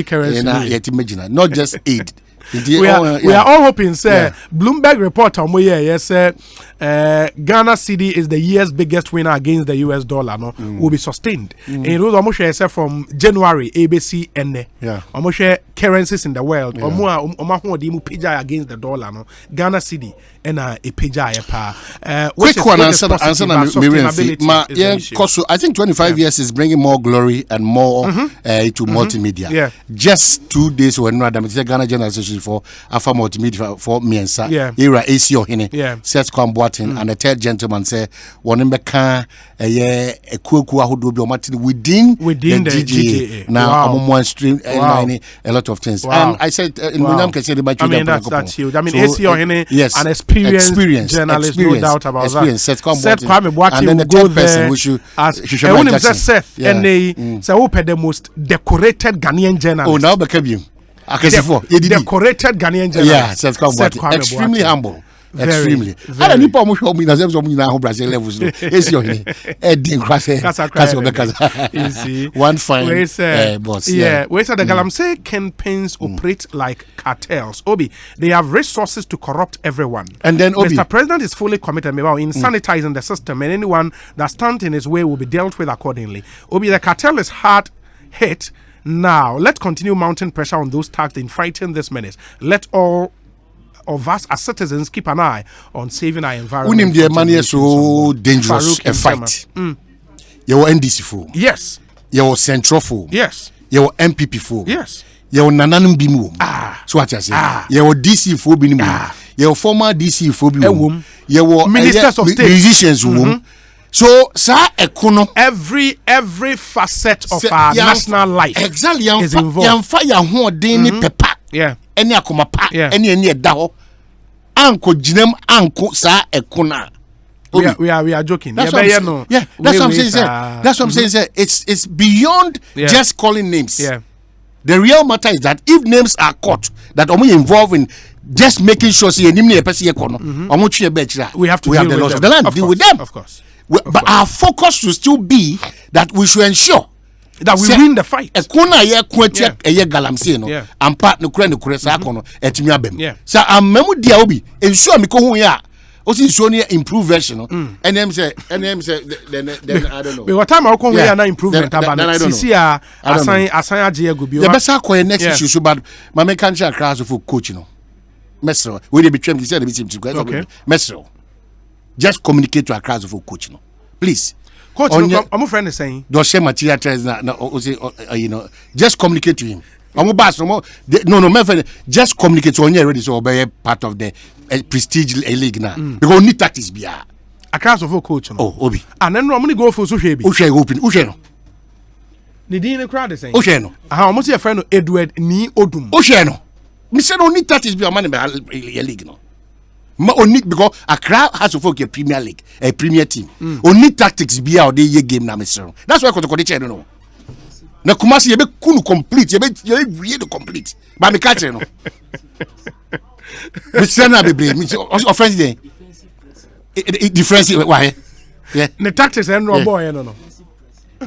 Not just aid. We are all hoping, sir. Bloomberg report on yes, Ghana cedi is the year's biggest winner against the US dollar. Will be sustained. And it was almost from January ABC and almost currencies in the world. Against the dollar. Ghana cedi and a pija. Quick one answer I think 25 years is bringing more glory and more to multimedia. Just 2 days when Ghana Journal Association for Alpha Multimedia for Miensa. Era AC Ohine. Seth Kwamboatin and the third gentleman say one mbeka a kuku ahodo bi o Martin within the GGA. Now I'm stream a lot of things. And I said in William can say the that's huge. I mean AC Ohine an experienced journalist, no doubt about that. Seth Kwamboatin and then the third person we should Seth and they say who the most decorated Ghanaian journalist. Oh, now became decorated Ghanaian journalist. Yeah, Seth Kwamboatin. Extremely humble. Extremely. I don't know if you have some Brazil levels. It's your one fine boss. Where the Galamsey campaigns operate like cartels. Obi, they have resources to corrupt everyone. And then Mr. President is fully committed in sanitizing the system, and anyone that stands in his way will be dealt with accordingly. Obi, the cartel is hard hit. Now, let's continue mounting pressure on those tasked in fighting this menace. Let all of us as citizens keep an eye on saving our environment. Unim the money is so dangerous a fight. Your NDC fool. Yes. Your Central fool. Yes. Your MPP fool. Yes. Your Nananum Bimu. So what I say. Your DC fool Bimu. Your former DC fool Bimu. Your ministers of state. Musicians womb. So, sir, every facet of our national life is involved. Yeah. Any akoma pa, any daho. Anko jinem anko sa ekuna. We are joking. That's what I'm saying. That's what I'm saying. It's beyond just calling names. Yeah. The real matter is that if names are caught that are involved in just making sure we have to deal with the laws of the land. Deal with them. Of course. But our focus should still be that we should ensure that we win the fight. I'm part no kure sa kono etimi abem. So amemu dia obi ensure me ko hu ya. O si so ne improve version no. NM say then I don't know. But what time I ko hu ya na improvement about sisi a asan age go bi. The best ko next issue so bad. Ma me kan cha class of coach no. Mesro we dey between say the team Mesro. Just communicate to a class of coach no. Please. Coach, I'm friend is saying. Don't share material just communicate to him. No, my friend, just communicate to him already so be part of the prestige league now. Because need tactics be a class of coach. Oh, Obi. And then I'm going to go for Sushebi. Ushe open. Ushe no. The Dean crowd is saying. Ushe no. How much your friend Edward Ni Odum? Ushe no. Me say no need tactics be a man in league no. Only because Accra has to focus a Premier League, a Premier team. Only tactics be out the game now, Mr. That's why I don't know. Na Kumasi you be kunu complete, you be really complete. But me catch no. Mr. Na be offensive day. Defensive why? Yeah. The tactics and no boy no.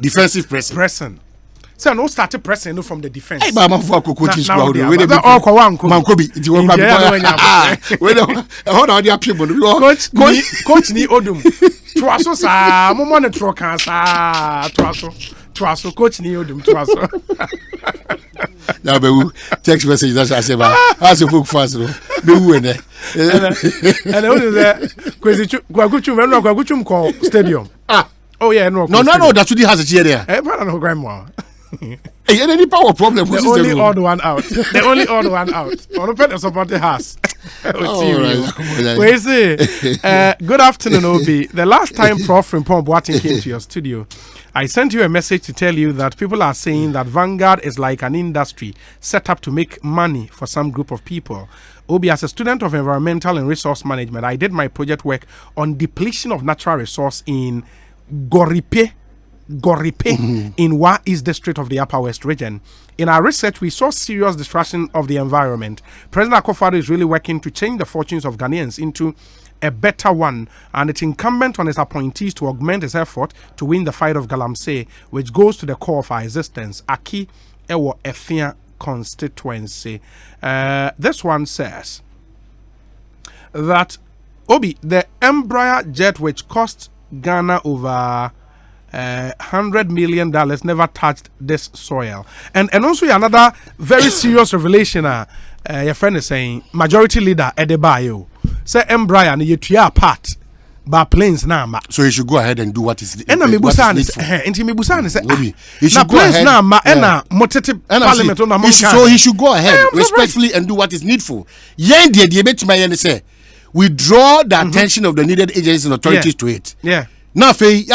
Defensive pressing. So no started pressing no from the defense. Hey, mama for coaching Now squad. they are, We but dey that all kwa wan Mankobi. It was we don't hold on the people. Coach ni odum. Twaso sa mo mo ne tro kan sa twaso coach ni odum twaso. Now be text message that I say ba. As a book fast no. Be who ne. And what is that? Crazy Kwaguchum call stadium. Oh yeah, no. No, that's what he has a chair there. Eh, but no grandma. Hey, any power problem? The only odd one out. The only odd one out. On the supporting house. Wait, say, good afternoon, Obi. The last time Prof. Frimpong Boateng came to your studio, I sent you a message to tell you that people are saying that Vanguard is like an industry set up to make money for some group of people. Obi, as a student of environmental and resource management, I did my project work on depletion of natural resource in Goripe in Wa East District of the Upper West region. In our research, we saw serious destruction of the environment. President Akufo-Addo is really working to change the fortunes of Ghanaians into a better one, and it's incumbent on his appointees to augment his effort to win the fight of Galamsey, which goes to the core of our existence. Aki Ewo Efia constituency. This one says that Obi, the Embraer jet which cost Ghana over $100 million never touched this soil. And also another very serious revelation. Your friend is saying majority leader Edebayo say Embraer and you apart by planes now. So he should go ahead and do what is needful. He should go ahead. So he should go ahead respectfully and do what is needful. We draw the attention of the needed agencies and authorities to it. Yeah. Now, so he's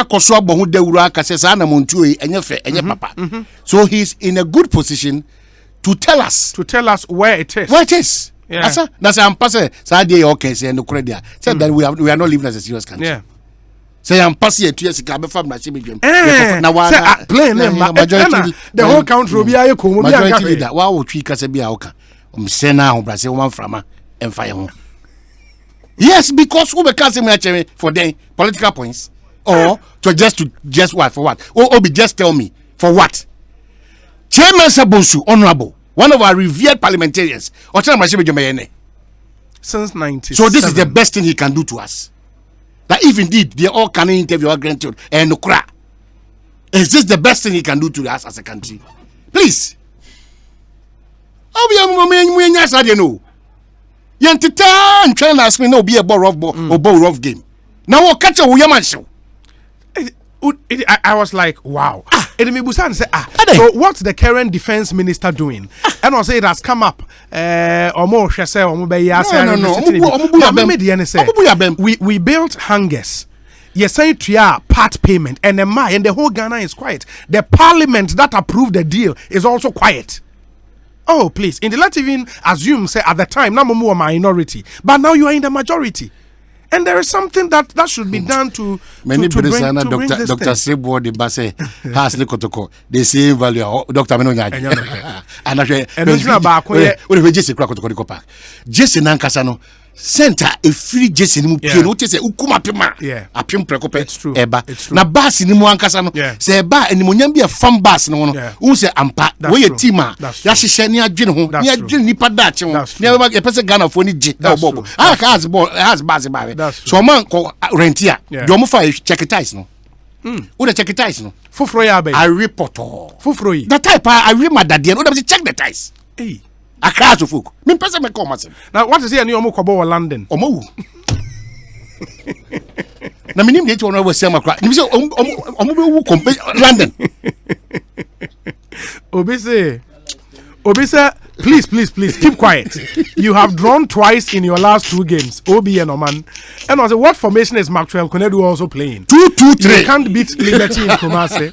in a good position to tell us where it is. Where it is. Yeah. That's I'm passing. Okay, say no credit. Said that we are not living as a serious country. Yeah. Say I'm passing 2 years ago. Plane the whole country will be a majority leader. Why would we cast a beauka? Sena Brazil one from and fire. Yes, because we can't for the political points. Or to just what for what? Obi, just tell me for what? Chairman Sabosu, honorable, one of our revered parliamentarians, since 90. So this is the best thing he can do to us. That if indeed they all can interview our grandchildren and no cry, is this the best thing he can do to us as a country? Please. No. Yantitan train as me no be a ball rough game. Now we'll catch a William show. I was like, wow. So what's the current defense minister doing? And I'll say it has come up. Or more, we built hangars. Yes, I part payment, and the whole Ghana is quiet. The parliament that approved the deal is also quiet. Oh, please. Let's even assume, say, at the time, now more minority, but now you are in the majority. And there is something that should be done to bring this Dr. Sebo de Basse has the kotoko. The same value. Dr. Menonya. And Jesse Nankasano center a free Jesse Mupiano say Ukuma Pima. A Pim Precope. It's true. Eba. Na bas in Muankasano. Say ba and Munyambi a farm bas no one. Who say Ampa. Where your tima. Yashi Shania Jino. Near Jin Nipadacho. Never a person Ghana for any jet. Has bas. So man call rentia. Domofa check it ice no. Who the check it ice no? Fufroya be. I report. Fufroy. The type I read my daddy and check the ties. Hey. A class of folk. Me person me come myself. Now what is here new Omokobo London? Omo. Na minim dey one we say makra. Ni say omo compare London. Obi say please keep quiet. You have drawn twice in your last 2 games. Obi and Oman. And I say what formation is Maxwell Konedu also playing? 2-2-3. You can't beat Liberty in Kumasi.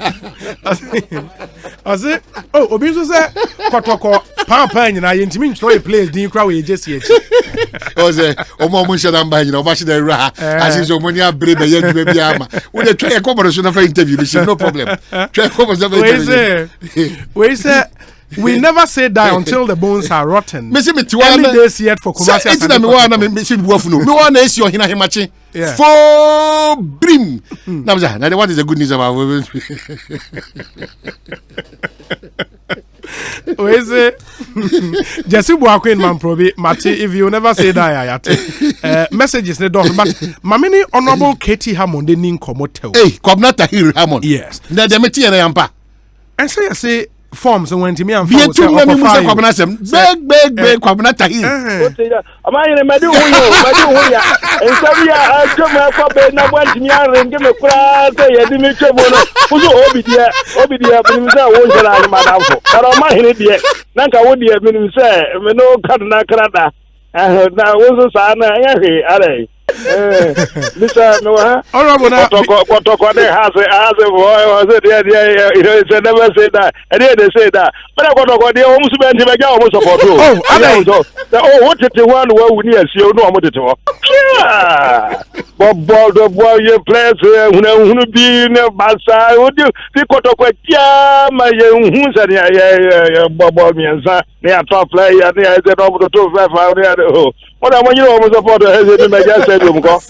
I say Obi say Kotoko Pampa and I intimi throw a place din kra we just here. O say omo shada mba you know ba shada ra as is omonia brebe ye dube bia ma. We dey try come on for interview no problem. Try come on for interview. We say We never say die until the bones are rotten. Me see me Early days yet for Kumasi. It's na me wana me see buafu no. Me wana esi ohina hemachi. For brim. Na mza, na what is the good news about? Is it? Jesse Buakwe in Mamprobi, Mati, if you never say that, messages ne don't. But Mamini Honorable Katie Hammond, they ning komotel. Hey, Kobnata Hill Hammond. Yes. Na demeti na yampa. And say forms and when to me and forms. Beg Kobnata Hill. Am I in a medu ya? And so we are come up na want me and give me class ya di me chebono. Uzo obidia binimza wonje na madamfo. Pero ma hini die. Nanka wodi e binimse me no kad na krada. Na wozo sana ya he are. Mr. Noah, Kotoko has a boy, it's never said that. And they say that. But I got the home spent him again almost support you. What did the one where we near see you know what it was? Bob, the boy, you play who be in a basa, would you? The Kotoko, my young Hunsa, Bob, and son, they are top player, they are over the 2 5 what I want you almost support the mega stadium. Yes,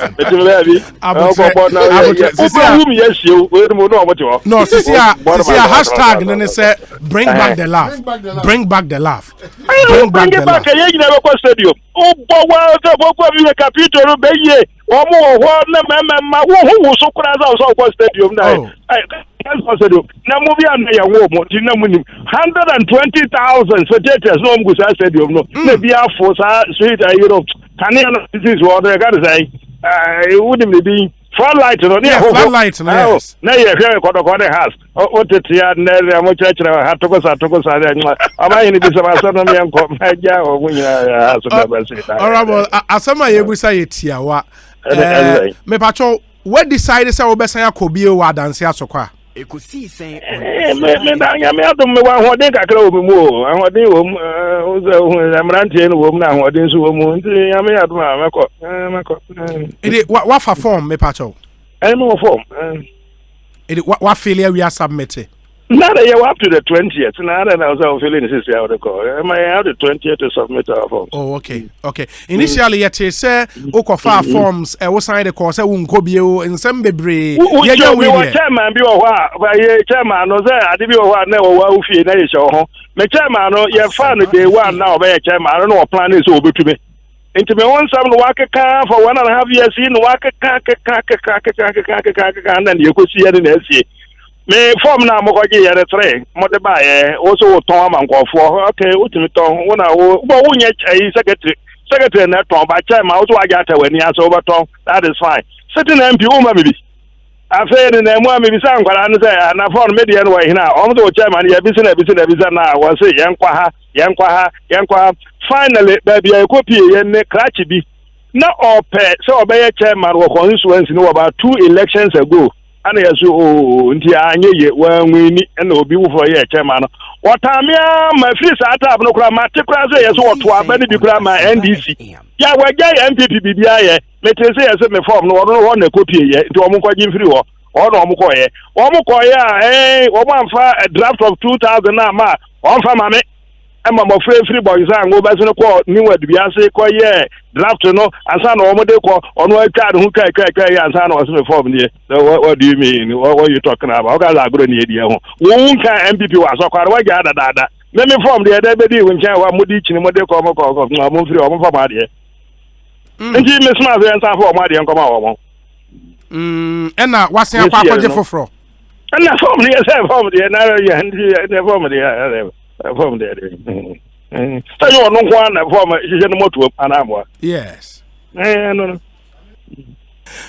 you no, see a hashtag and then they say bring back the laugh. Bring back the laugh. Bring it back. You never go stadium. Oh, the capital be who so cross stadium now. Na movie and ya wo mo ti na munim 120,000 spectators no go sa stadium no na bia for sa sweet Europe tani na this is what I got to say wouldn't be front light no yeah front light no yes na ye hwe Kotoko house o tetia na mo church na ha toko sa ama ni bi sama so no me enko maja o munya so na ba say honorable asama ye busa ye tia wa me pacho we decide say obesan akobi o adanse asokwa Ekosiisen me da nya me adom me wa hodin kakra obi mu o hodin wo o amrante no wo na hodin so wo mu nti nya me adom meko ide wa fa form me pacho mo form ide wa failure we are submitted not a year up to the 20th. Now I was feeling this is how they call. Am I out the 20th to submit our form? Oh, okay. Initially, yet say Okofa forms. I was signed the course. I won't go be in some bebre. We were chairman. Be chairman. No, I did be what never will feel. Na show. Me chairman. No, you found the one now. Be chairman. I don't know what plan is over to me. Into me one some work for 1.5 years in work and then you could see it in the me form na mo kwaje yere 3 mo de ba also ton am nkofo okay utimi ton wona wo wunye secretary na ton ba chairman also waje atawani aso ba ton that is fine sitting MP uma me bi afere na mu am bi san kwara no say na form media no wa hina o mo do chairman ya bi se na wa say yenkwa finally baby I copy ye ne crash bi na ope so obeye chairman wo constituency no about 2 elections ago ana yaso nti anyeye wanwini na obi wo for ye chairman watamia ma free sata abno kura ma te kura so yeso woto abani bi kura ma NDC ya wagya MPP bibia ye metese yeso me form no wo na copy ye nti omo kwaji free wo no omo koye omo amfa a draft of 2000 na ma onfa ma me Emma mo free boys and go back to the new word be say ko ye draft no ansa na omo de ko ono atwa hu kai ansa na o form nie what do you mean what you talking about okay la agro nie die ho wo nka MPP wa so kwara wa ga dada me form de dey be di wo nka wa mudi chini mo de ko mo free omo form ade nji me smart we ansa form ade nko ma wo ena wasen akwa akwaje foforo ena form nie say form de na ya ndi form de form there. So you are no one form is motor anamwa. Yes. No.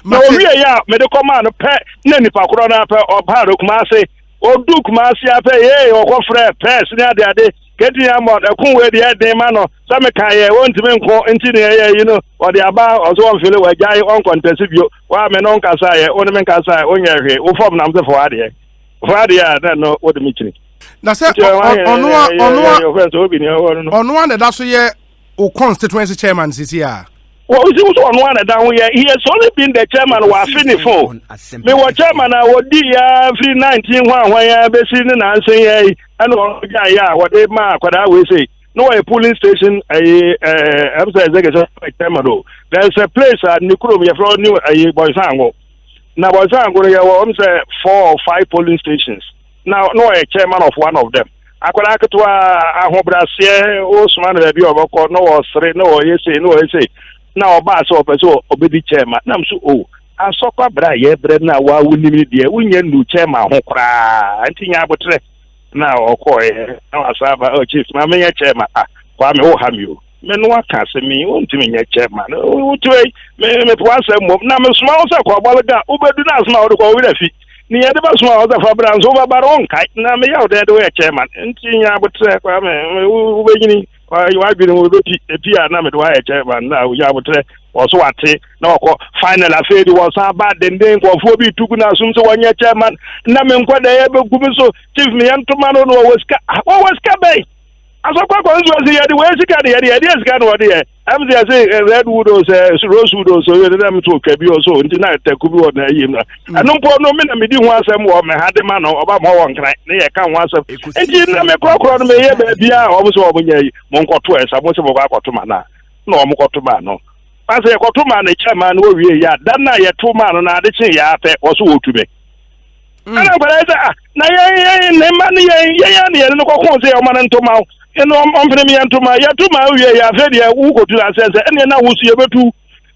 No we ya me de command pe na nipa kro na pe obaro kumase oduk kumase ape o ko frɛ pes na ade kedi amod ekun we de den ma no so me kan ye won timi nko nti ne ye you know o de aba o so on feel we jai on contest bio wa me no nkasa ye on me nkasa onye hwe o form na mse for ade ya no what the meeting. Na say ono one that so ye o constituency chairman sisi a Well, he was on one down here. He has only been the chairman who finished phone. Me was chairman, I would be free 19 one way, basically, and say, and what they mark, what I will say. No, a polling station, I'm saying, there's a place at Nukurum, you're from New Boysango. Now, Boysango, you have 4 or 5 polling stations. Now, no, a chairman of one of them. I could act to a Hobrasia, Osman, no, straight, no, you say. Now, Bass of so obedi chairman. Nam so oh, and so bra ye bread now while we need the new chairman who cry. And think about now, now as I chief, my mayor chairman, Kwame Ohamu. Men what can say me, won't me a chairman. Oh, to me, once a move. Now, small circle, Balaga, Uber do not smile to go with a feet. Near the small of Fabrans over Baron Kite. Now, me out there to a chairman. And think about Kwame, you have been with the Pia Namadway chairman now. You have also what no final affair was how bad then for 4 be took now soon so 1 year chairman. Namen what they ever so chief me and Tomano was Cabe. As a quack was the way she got the ideas got what there. I'm there say redwood or rosewood or so them to Kabi or so until night there could be on him. I don't put no minute me do want some woman had the man about more one crack. They can't want some. And you know me crock on me here baby also when you monko twice I want to mana. No monko to man no. As a man the chairman will be ya that night 2 man on the chin ya also to me. And I'm money no you know, I'm premium to my Yatuma, who go to that says, and then I will see about 2.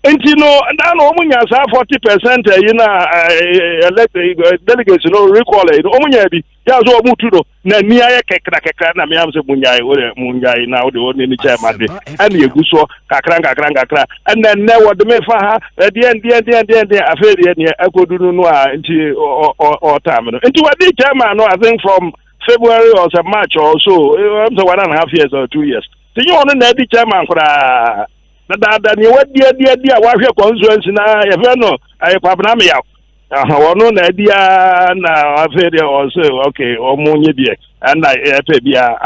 And you know, and now Omunyas have 40%, delegates, recall it. Omunyabi, Yazo Mutudo, Nania Kakrakana, Miams Munyai, now the only chairman, and you go Kakranga, and then never the Mefaha, at the end, I feel the Ecuador or Tamino. And to a day chairman, I think from February or March or so, I'm 1.5 years or 2 years. Do you want to be chairman for that? You what dear, what your constituency now? If you know, I have me out. No idea now. I've heard also, okay, or Munibia, and I be a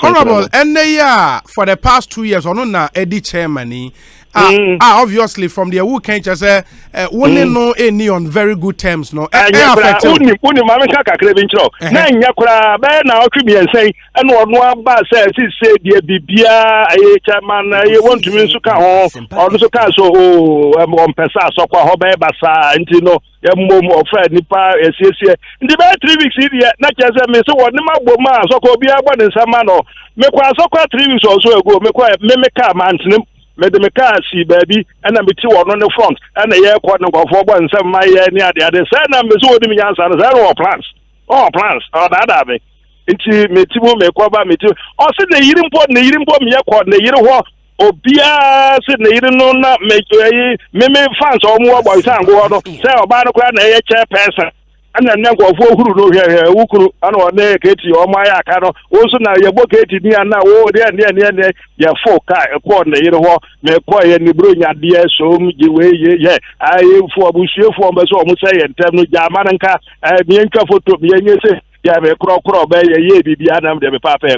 honorable, and they are for the past 2 years, or no, Eddie chairman. Obviously, from the who can't just say, wouldn't know any on very good terms, no. And only Mamaka Cravintro. Nine Yakura, now could be and say, and one bar says, say, dear Bibia, a chairman, you want to win Suka home, or the Suka, so on Pesa, Soka, Hobebasa, and you know, more Fred Nipa, SCA. In the bad 3 weeks, not just a miss, what Nama, Soko be about in Samano, make one Soka 3 weeks also ago, make one Memeka man. Made the car see baby, and I'm between on the front, and the air quarter of 4 and 7 my year near the other side. I'm so me answer zero plans, or that way. Into me to me, cover me too. Also, the year important, me a quarter, the year what, or Bia said, the year no not make me fans or more boys and go on, say about a grand chairperson. And then go for who know here, who could, I know, Katie or my account. Also, now you're booked near now, oh, there, your folk, according to you know, may acquire any bring at the so you way, yeah. I for Bushio for us almost say, and tell me, Yamanka, I be in careful to be any say, yeah, a crow, by a year, be Adam, the papa,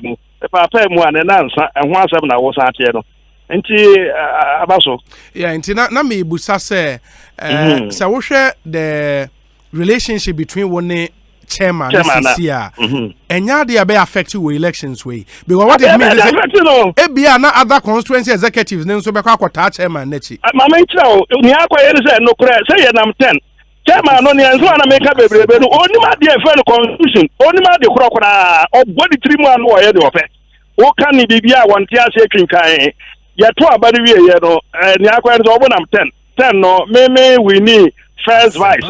one and answer, and once I was at here. And Abaso. Yeah, and Nami Busa say, so we share the relationship between one chairman and here, and now they are be affected with elections way. Because what it means is that not other constituency executives then so be kwakota chairman nechi. Mama chao, ni akwa yele no kura say na 10. Chairman no ni anso na make bebrebe no oni ma dey friend constitution, oni ma dey kura obodi 3 man wo ye dey ofe. Wo kan ni bibia wonte ase twinkan. Ya to abari wie ye no, ni akwa yele so obo na 10. 10 no, me we need first vice,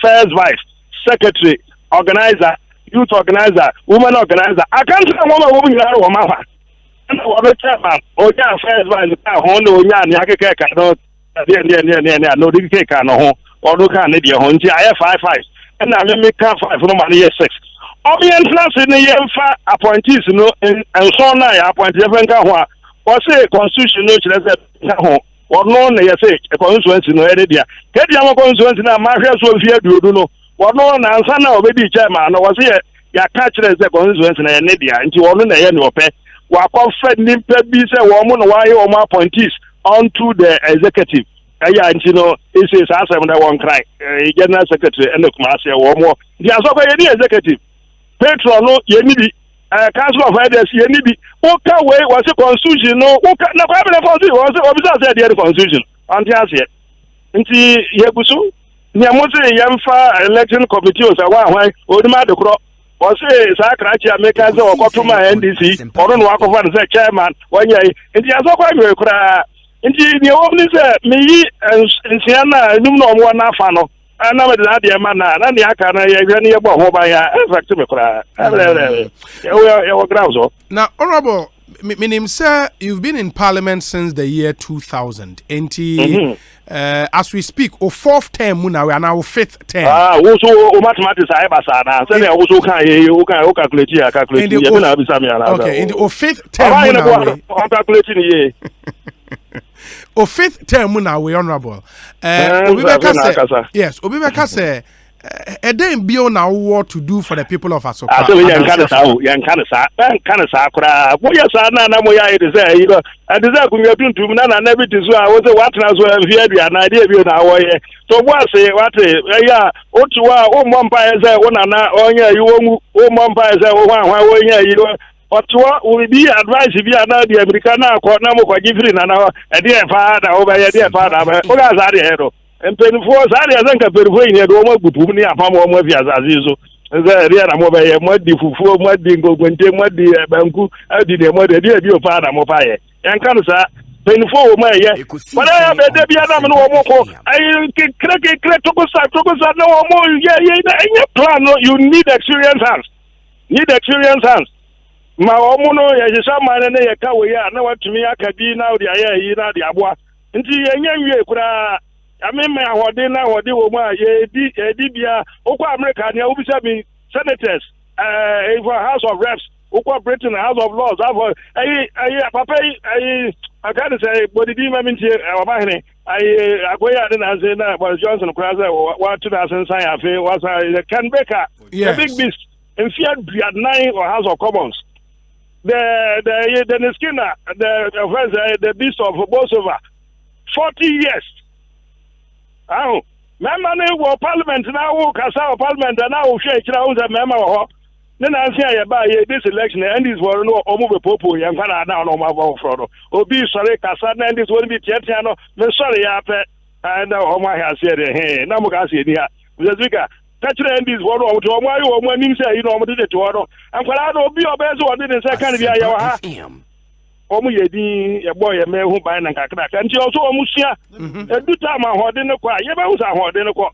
first vice, secretary, organizer, youth organizer, woman organizer. I can't say woman in our mama. And the chairman, first vice, Hondo, Yakaka, no, the cake, or look at the Honji, I have 5 5, and I make 5 from my year 6. Obviously, in the year appointees, and so now I appoint Evan or say constitution, or no, they say a constituency no area. Get your constituency now, Maria so fear do no. Or no, and son of baby chairman was here. Ya catch the constituency in India, and you all in the end of pay. wa confed nimpa bi say wo mo no wa ye wo appointees onto the executive aya nti no ese sa asem na won cry general secretary and kuma ase wo mo di asokwa ye ni executive petrol no ye ni bi council of elders ye ni bi o ka we was constitution no o ka na kwa be constitution was obisa say the constitution anti ase nti ye busu ni amoze yemfa election committee o sa wa hwan odima de kro o say sa krachi ameka say okotuma NDC oro no akofa say chairman wanyai nti asokwa nwe kura nti ni o ni say me yi nsia na enum no mo na afa no na me da de ma na ni aka na ye hwe ni ye bo ho ba ya effect me kura ye grounds o now honorable meaning sir you've been in parliament since the year 2000 nti as we speak o fourth term now we are now fifth term wo so o mathematics ai ba sa na say wo so kan ye o calculate ya ye na bisa me na okay in the fifth term now we calculate ni ye o fifth term now we honorable Obibeka say yes Obibeka say then be on our war to do for the people of Asokwa. So yan kan sa kura bo ya sa na mo ya ide say yi go adiza kunwa tuntum na na bi tizu a wo say what na so envia bia na dey bi na wo ye to bo ase what ya otuwa o mo mpa ye say wo na onye yi wo o mo mpa ye say wo hwan wo nye yi otuwa we be advice bi na the American na ko na mo kwa gifiri na na e dey fa da wo ba ye dey fa da ba o ga za dey do empenfo sare azanka perfo ine do mo gutu ni afam mo afi azazizo ze ria na mo ba ye mo di fufuo mo di ngogwente mo di banku adi de mo de bi o na mo fa ye yanka no sa penfo wo mo ye wala ya be de bia na me no mo ko ai kre to ko sa na wo mo ye na any plan no you need experience hands ma wo mo no ye jisa ma ne ye ka we ya na watumi aka bi na odi aye yi na di aboa nti ye nyanwie kura me ahode na ahode wo mu a ye di bia okwa America ne obisa bi senators for House of Reps okwa Britain House of Lords have papa I can't say body di ma mintie obahene agoya de na say na Boris Johnson kwasa what 2000 sign afi was Ken Baker the big beast in fear 9 or House of Commons the Skinner the beast of Bosova 40 years. Oh, member ne wo parliament na wo kasa parliament na wo hwe kira wo ze member wo ho ne na nsia ye ba ye this election and this war no omo be popo ye nfa na no ma ba fro do obi sori kasa na this won bi tietia no me sori ya pe and o ma ha se de he na mo ka se ni ha zezika kachire and this war o to mo ayo mo anim se yi no mo de to no ankwara no obi obeze wo de se kan bia ye wa ha omu yedi ye boy ye mehu ban na kakra ka nti oso omu sia edu ta ma hode ne kwa ye be usa hode ne kwa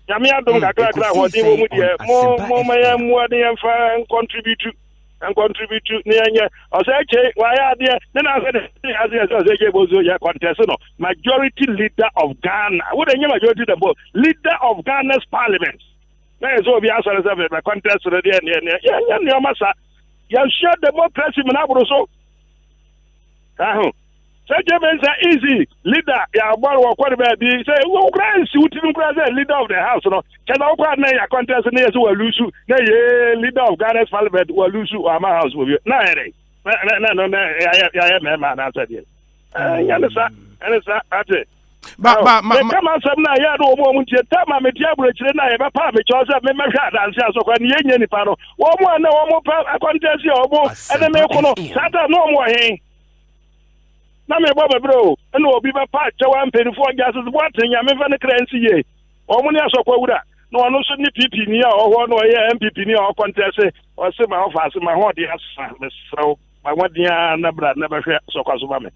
ya me adom kakra hode wo mu de mo ma ye mu ade ye fa contribute ne ye o se che wa ya de ne na se je bozo ya contest no majority leader of Ghana wo de nye majority the leader of Ghana's parliament na so bi asare se be contest de ne ya masa ya share democracy na bro so say James easy leader ya gbara wo kwere be bi say wo grand si utimi grand leader of the house no ke na okwa na ya contest na yesu walusu na ye leader of Ghana's parliament walusu ama house wo bi na ere na ya me ma na say dey ya na sa ate ba come on some na ya do mo tie ta ma me tie abrochire na ye ba pa me cho say me hwa adanse asokwa ni yenye nipa no wo mo na wo mo pa contest ya obo ene me ko no sata no mo he na me baba bro eno obi ba pa chawa mpenifo gases boaten ya me fa ne kransi ye o mu ni asokwa wura no ono so ni PP ni a oho no ye MPP ni a contest o se ma ofa se ma ho de asa me srew ma wadia na bra na ba hwe sokwa so ba me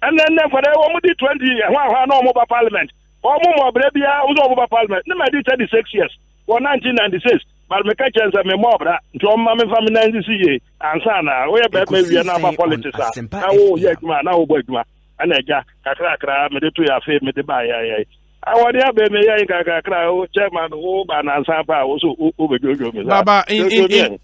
and then for the wo di 20 hwa no mo ba parliament o mo bra bia wo zo mo ba parliament na ma di 36 years for 1996 but me ka chance me mo bra nto ma me fa me 96 ye ansa na wo ye be wi na ba politics na wo ye adwuma na wo bo adwuma ana ja kakra me de to ya fe me de ba ya awon ya be me ya kakra o chairman wo ba na ansa pa wo so o be jojo me baba in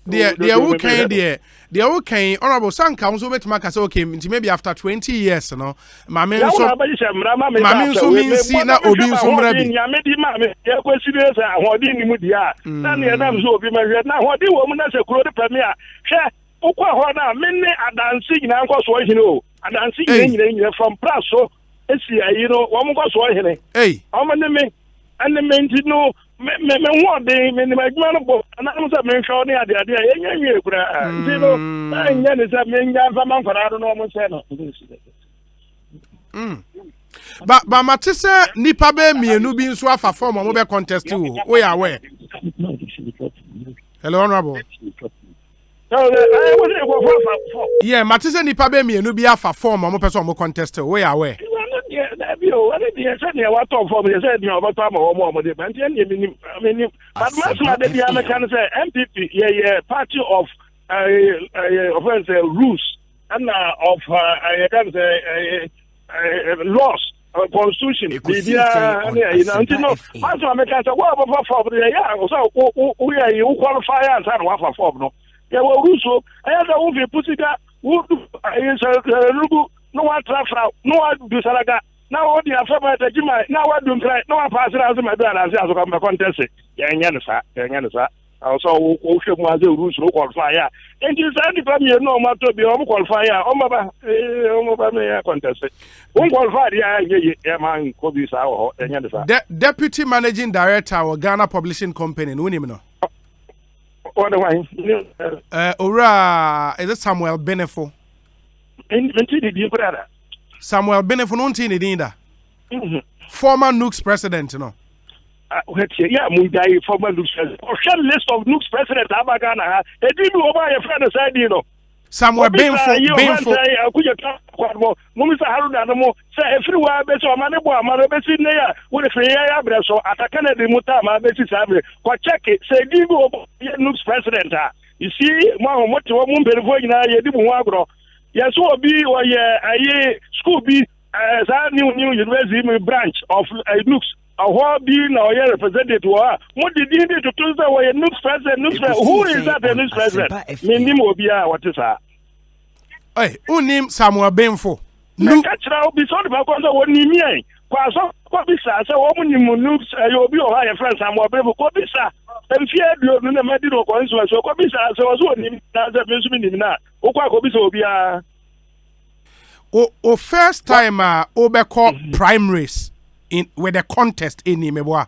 the who can the who can honorable san council betima ka say okay maybe after 20 years no ma me so mean see na obi so mra bi ya me di ma me ya kwesi be say ahodi ni mu dia na ne na so obi ma hwe na ahodi wo mu na se kuro de premier hwe okwa ho na me ne adansi nyina nko so hene o adansi nyina from praso esi ayi no wo mo nko so hene o me ne me ane me nti no me ho de me ne magma no bo na mo se me hwe ne ade enya ekura nti no anya ne se me nya fa man kwara do no mo se no Ba matise nipa be mienu bi nso afa form mo be contest wo ya we. Hello honorable. Yeah, matise nipa be mienu bi afa form mo person mo contest wo ya we. MPP party of rules and of laws, constitution. You know, as I make a for the we are qualify and one for no. Yeah, well, Russo, I have a movie Pussika, who is no one traffic, no one do Salaga. Now, what the Alphabet, now what do try, no one passes as my brother as I come contest. Yanasa. Also, Ocean was the rules who qualify. And you said the premier no matter be home qualify. Contest. Won't qualify, yeah, man, Kobe's our Deputy Managing Director of Ghana Publishing Company, no name. What do I? Ora, is it Samuel Benefo? Samuel Benefo, no tin it former Nooks president, no. Yeah, Mundai, former Nooks president. Official list of Nooks president, Abagana. They did over your friend aside, you know. Samuel Benefo. Mumisa Harunamo, say everywhere, better Manabo, Marabesi Nea, with a free abreso, at a Kennedy Mutama, Bessie Sabre. What check it, say, give over Nooks president. You see, what you want before you know, you do. Yes, will be or a school be as a new university branch of Nooks. What being or represented to her? What did you do to Tuesday or a Nooks president? Who is that a Nooks president? Meaning will be what is her? Hey, who named Samuel Benfo? No, catch now be sorry about what you mean. Quaso, what is that? So, woman, you Nooks, you'll be all your friends, Samuel Benfo, what is that? And fear you no medical coincidence, so what is that? So, I was one that's a business in that. O first time Obeko primaries in with the contest in Nimeboa.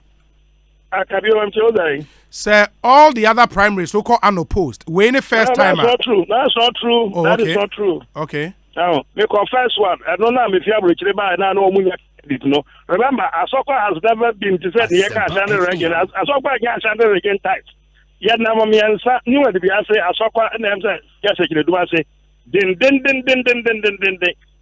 Sir, all the other primaries local unopposed. When the first time. That's not true. That's not true. Oh, that okay. is not true. Okay. Now, make our first one. I don't know if you have reached by now. No, remember, Asoko has never been to say the Yaka Shandar again. Asoko Shandar again types. Yet, Namamiansa knew what to be. I say, Asoko and them say, yes, I can do. I say, din.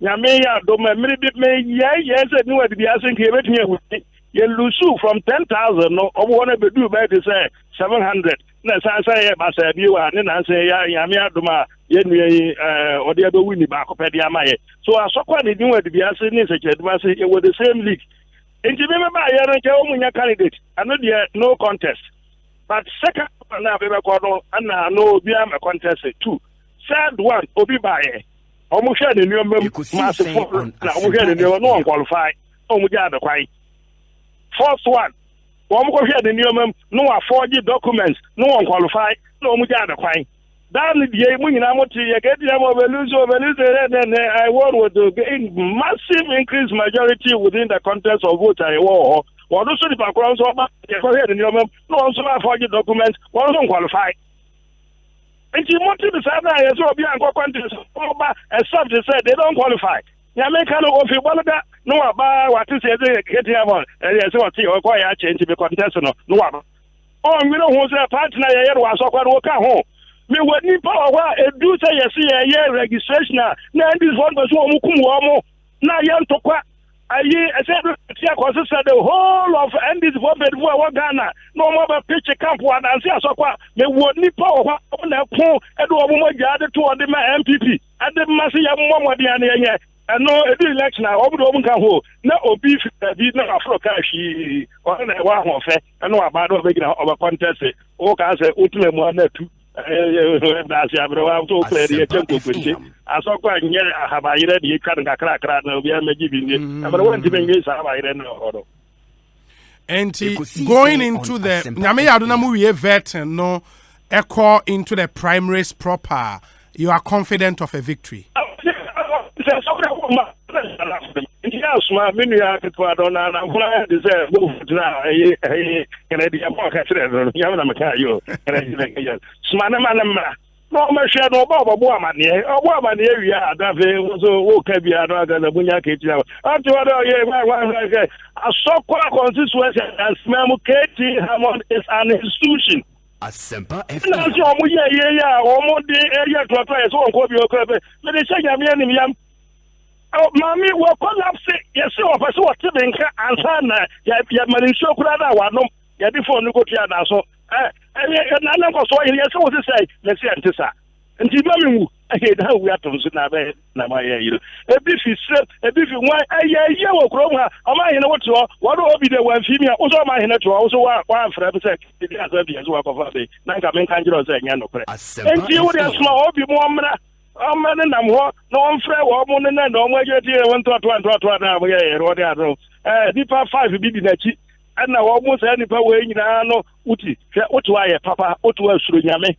Yameya, do my minute may, yes, I knew what to be asking here with me. You lose from 10,000, no, or want to do better to say 700. Let's say, I said, you are, and I say, Yamia Duma, Yenny, or the other winning back of Ediamaye. So I saw quite a new way to be asking this, it was the same league. And you remember, I candidate, and not yet, no contest. But second, now, and now, no, be a contest too. Third one, Obi Baye. Almost had a new massive now, no one qualified. The quite. Fourth one, no 4G documents, no one qualified, no Mujada quite. Down the day, when you get them over then I want with gain massive increased majority within the contest of vote I war. Or also the background of no one 4G documents, one don't qualify. And you want to decide that as well, except they said they don't qualify. Yamekano of Iwalaga, no about what is getting about, and yes, what you acquire change to be contested. No one. Oh, we know who's a partner here was so quite work at home. Me would need power a do say a year registration. Now, this one was Mukumo. Now, young to quack. I said, the whole of Andy's Bobby Ghana. No more picture camp one and see so quite. They would need power on their phone and over my gathered to the MPP. And the Massey Mama and no election now over can hold no beef did not Africa she or one of it and no about making our contest or can say ultimate one two that's to play the temple I saw quite near have I read the crack no we are giving it but I want to make this have I read no and going into the Name Adunamu vet no echo into the primaries proper You are confident of a victory. No, my share no Baba Boaman, Obama, we are that so can be another Bunya Kitchen. After a so called constituency and smell Katie Hammond is an institution. A simple F. Almost the area to apply so on Kobe. But they say, Yam. Oh, Mammy, what collapse? Yes, so if I saw Tibinka and Sana, Yamarin Shokurana, one, before you go to Yana. So, and I'm also here, so to say, let's say, Antissa. And Timamu, I hate how we are to Sunabe, Namaya. A beefy strip, a beefy wine, a yellow chroma, am I in what will be the one female, also my in to also one for every second, it has a be work of a day, Nanka Mankandros and Yanope. And you would have small, be more. I'm no one fair woman and no one get here 1 to 1 deeper 5 be the chi and now almost any power in no uti what why papa what was through yame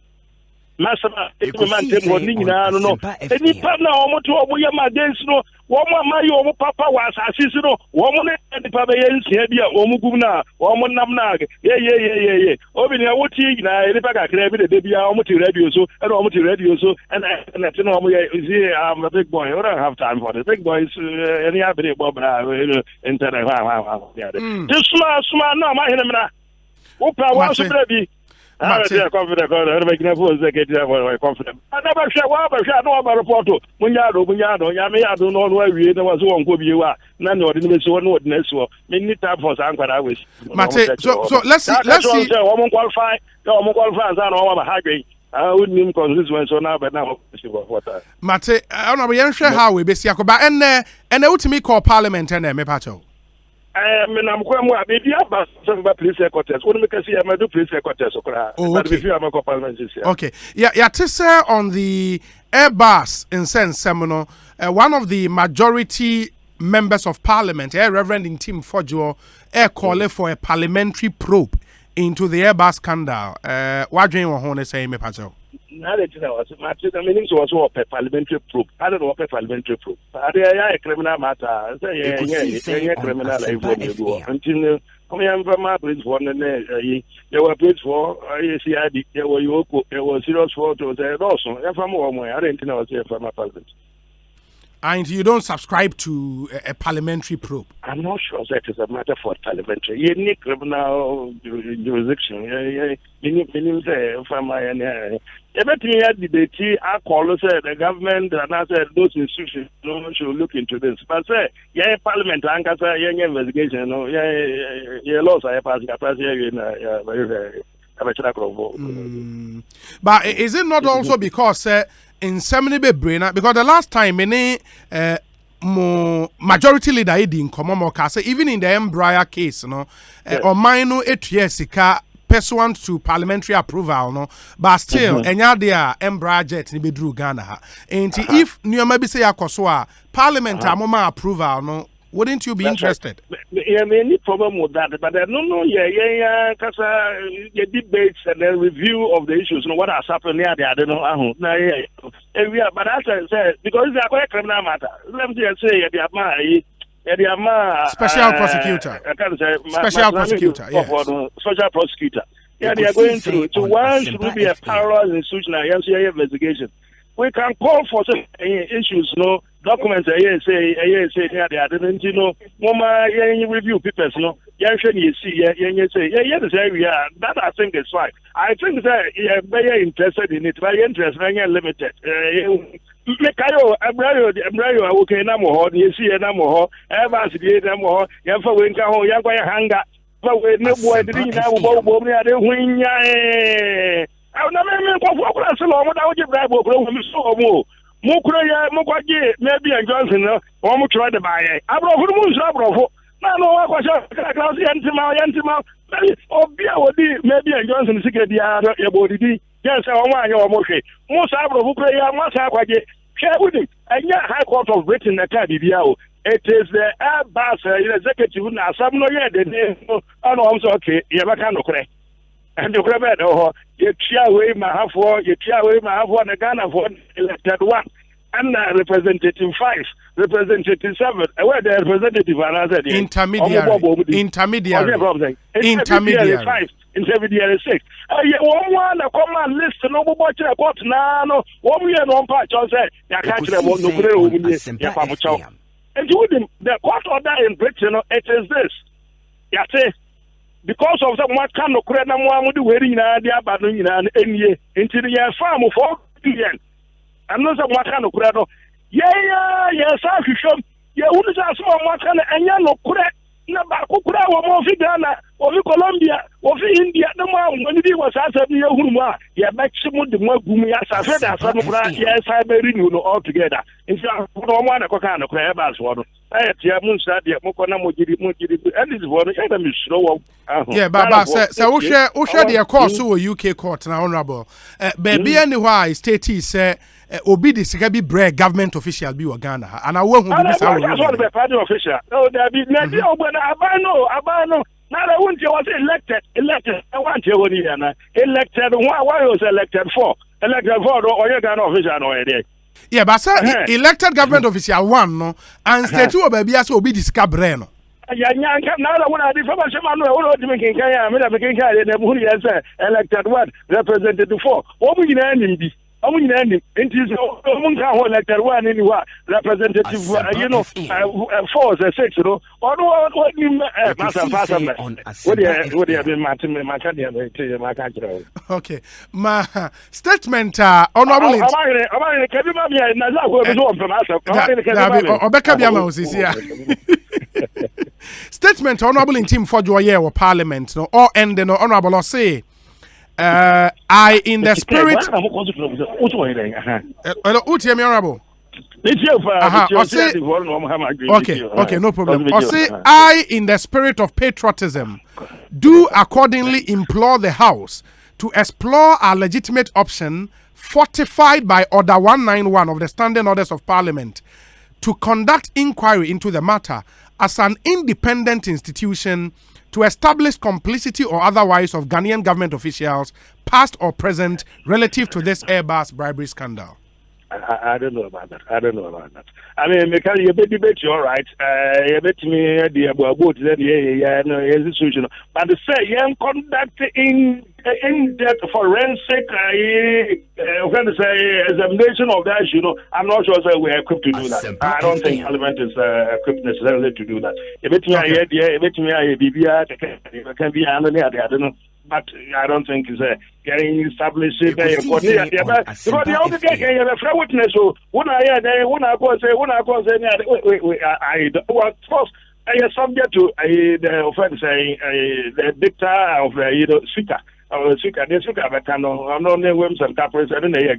Master man no any partner almost to my days no woman my papa was assist no woman and the papa here omuguna woman namnag yeah obin ya wuti na elipaka krebi the baby almost radio so and almost radio so and you know I'm a big boy I don't have time for the big boys any other bob internet just smart no my him opa wa so baby I never confident. I never share no about report. Munyado, Yamiado, no way we was one good you are. None of the so no next war. Many time for Sanka, I wish. So let's see. Woman qualify, no qualifiers are all hungry. I wouldn't even consider so now, but now what Mate, I don't know how we be Yakoba and ultimately call Parliament and me pacho. I'm going to be police headquarters. What make I see? I'm do police headquarters. Okay. Yeah. To say on the Airbus in sense, Seminole, one of the majority members of Parliament, Reverend in Tim Fojo, calling for a parliamentary probe into the Airbus scandal. What do you want to say, me pacho? Now that my meaning was a parliamentary probe. I don't know what a parliamentary probe. A criminal matter. Criminal until I'm from my place for there were places for CID, there were Yoko, there was serious photos, also. If I'm I didn't know I was here from my parliament. And you don't subscribe to a parliamentary probe? I'm not sure that is a matter for parliamentary. You need criminal jurisdiction. You need from my everything had debate. I call the government and I said those institutions should look into this. But say, parliament, I can say, investigation. Laws I pass But is it not also because in Semini Brainer, because the last time any majority leader in Komomokase, even in the Embraer case, or minor 8 years pursuant to parliamentary approval, but still, enya dia Embraer jet ni bedru Ghana. And if you maybe say akoswa parliament amoma approval, wouldn't you be interested? Yeah, any problem with that, but because the debates and the review of the issues, what has happened here, I don't know. But as I said, because they are quite criminal matter. Let me just say, special prosecutor. I can't say special prosecutor. Yes. Special prosecutor. Yeah, they are going through. So one should be a parallel institution against investigation. We can call for some issues, documents. Say, I didn't, Mama, review papers, you see, this area. That I think is fine. I think that you're very interested in it, very interested, very limited. Embryo, okay, no more, you see, no more, Airbus, no more, you're for winter, you're going to hang up. But we no boy, didn't have a win. I don't know what I would bribe so more. Mukura, Mukwaji, maybe a Johnson, or Mutra to buy it. I brought who's I brought. No, I was Yantima, or Bia, maybe a Johnson secret, your body. Yes, I want your motion. Most I brought who play a massacre. Share with it. And yet, High Court of Britain, the Cadiviao. It is the Airbus executive now. Some no yet. I know I'm so okay. You ever can okay. and the Quebec, or you cheer away my half war, you cheer away my half one, the Ghana for elected one, and representative 5, representative 7, where the representative another intermediary 5, intermediary 6. One command list, no more about now, 1 year on patch, I said, I can't and you wouldn't, the court order in Britain, it is this. Yate, because of some what kind of credit one would do wearing the abandon and year into the year farm of 4 billion. I'm not some what kind of credit. Yeah, I show. Yeah, who is a small what kind of and no credit. Kukura wa mofi Ghana, ofi Colombia, ofi India, no one when it was answered near Huma, yeah, maximum the more gumi as I said, as I'm yes, I may renew all together. In fact, one of Kokano, Airbus one. Yeah, Munsa, Mokona Mujidi, and this one, and I'm slow. Yeah, Baba said, so share the course to a UK court now, honorable. Baby, anyway, state say. Obi the Sikabi Bread government official be Ghana and I won't be this hour. That's what the party official. No, there be no, but Abano. Now I want you was elected. I want you one year elected. Why was elected for? Elected for or you Ghana official no idea. Yeah, but sir, elected government official one no, and state two baby as Obi the Sikabre no. Yeah, now I want to different man no to make Kenya, me making Kenya the who is elected what representative for. What we need I'm in ending. It is elected one anywhere representative, 4 or 6, you know. What you okay, my statement, honorable. Statement, honorable in team for your year parliament, no, or end no honorable or say. I in the spirit. Okay, no problem. I say I in the spirit of patriotism do accordingly implore the House to explore a legitimate option fortified by Order 191 of the Standing Orders of Parliament to conduct inquiry into the matter as an independent institution to establish complicity or otherwise of Ghanaian government officials, past or present, relative to this Airbus bribery scandal. I don't know about that. I mean, because you debate, you're right. You bet me the about the institution, but to say you conduct in depth forensic, when to say examination of that, I'm not sure that we're equipped to do that. I don't think Parliament is equipped necessarily to do that. You bet me, I can be I don't know. But I don't think it's getting established. Because the only thing you have a witness who, when I go say, first, I am subject to the offense, the dicta of the speaker. The speaker, but I'm not names and capers and media.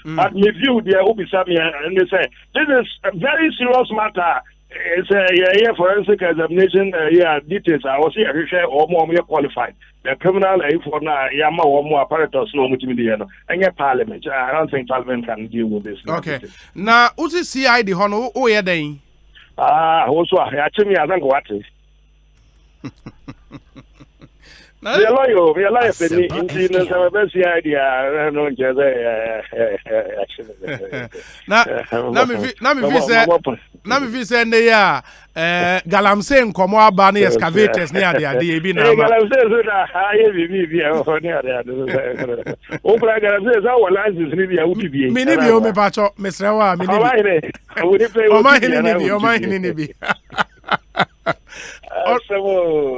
But me view there will be some and they say, this is a very serious matter. It's a forensic examination, details. I was here to share or more qualified. The criminal for now, Yama or more apparatus, no multimedia, and Parliament. I don't think Parliament can deal with this. Okay. Now, who's the CI the honor? Oh, yeah, then. Also, actually, I think what is. We are loyal, we are life in the best idea. No, now, if you send the Galamsen, come out by the excavators near the idea. Be now,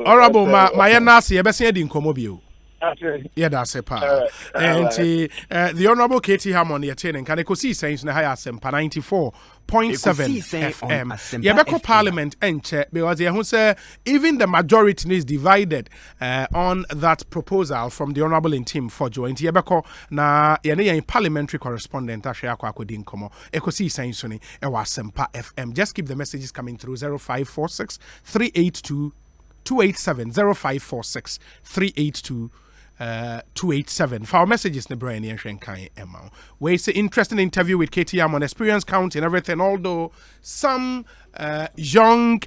Honorable, my nasi, ebesia di nkomobio. Yeah, that's a part. And the Honorable Katie Hammond, you're telling, can Ekosiisen na higher sempa 94.7 FM. Yabeko Parliament enche because who say even the majority is divided on that proposal from the Honorable in team for joint. Yabeko na yene parliamentary correspondent ashia kwa kodi nkomo. Ekosiisen suni ewa sempa FM. Just keep the messages coming through 0546 382 287 0546 382 287 for our messages in Brian and Shenkai Emma. We say interesting interview with KTM on experience count and everything, although some young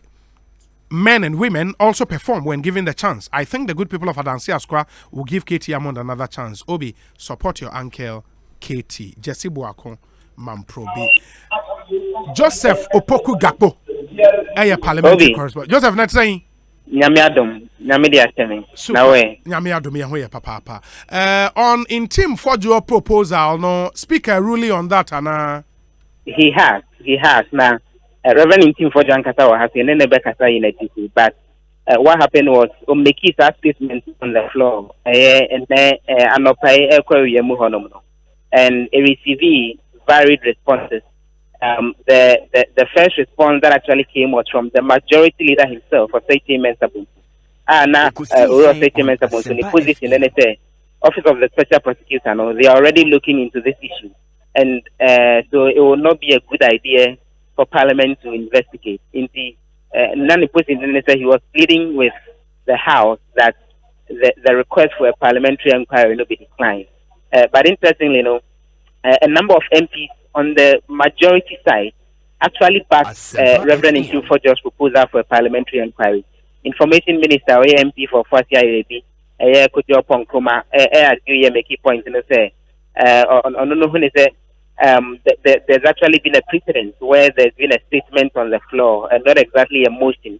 men and women also perform when given the chance. I think the good people of Adansi Askra will give KT Amond another chance. Obi, support your uncle KT. Jesse Boakon, Mamprobi. Joseph Opoku Gakpo. Parliamentary correspondent. Joseph, next saying. Nyamiadum, Nyamidi Atemi. Super. Nyamiadum, Yahoya Papa. On in team for your proposal, no speaker ruling on that, Anna. He has. Now, Reverend Team for John Katawa has been in the Bekasa in a but what happened was Omekisa statement on the floor, and then Anopai Equary Muhonomo, and a received varied responses. The first response that actually came was from the majority leader himself for State Mensabun. Now, State Mensabun, in the position, and say, Office of the Special Prosecutor, no, they are already looking into this issue. And so it will not be a good idea for Parliament to investigate. In the Nani President said he was pleading with the House that the request for a parliamentary inquiry will be declined. But interestingly, a number of MPs on the majority side actually passed Reverend Ntumfojo's proposal for a parliamentary inquiry. Information Minister or MP for Fasia Ebi, Kojo Ponkroma, make a point and say, there's actually been a precedent where there's been a statement on the floor and not exactly a motion.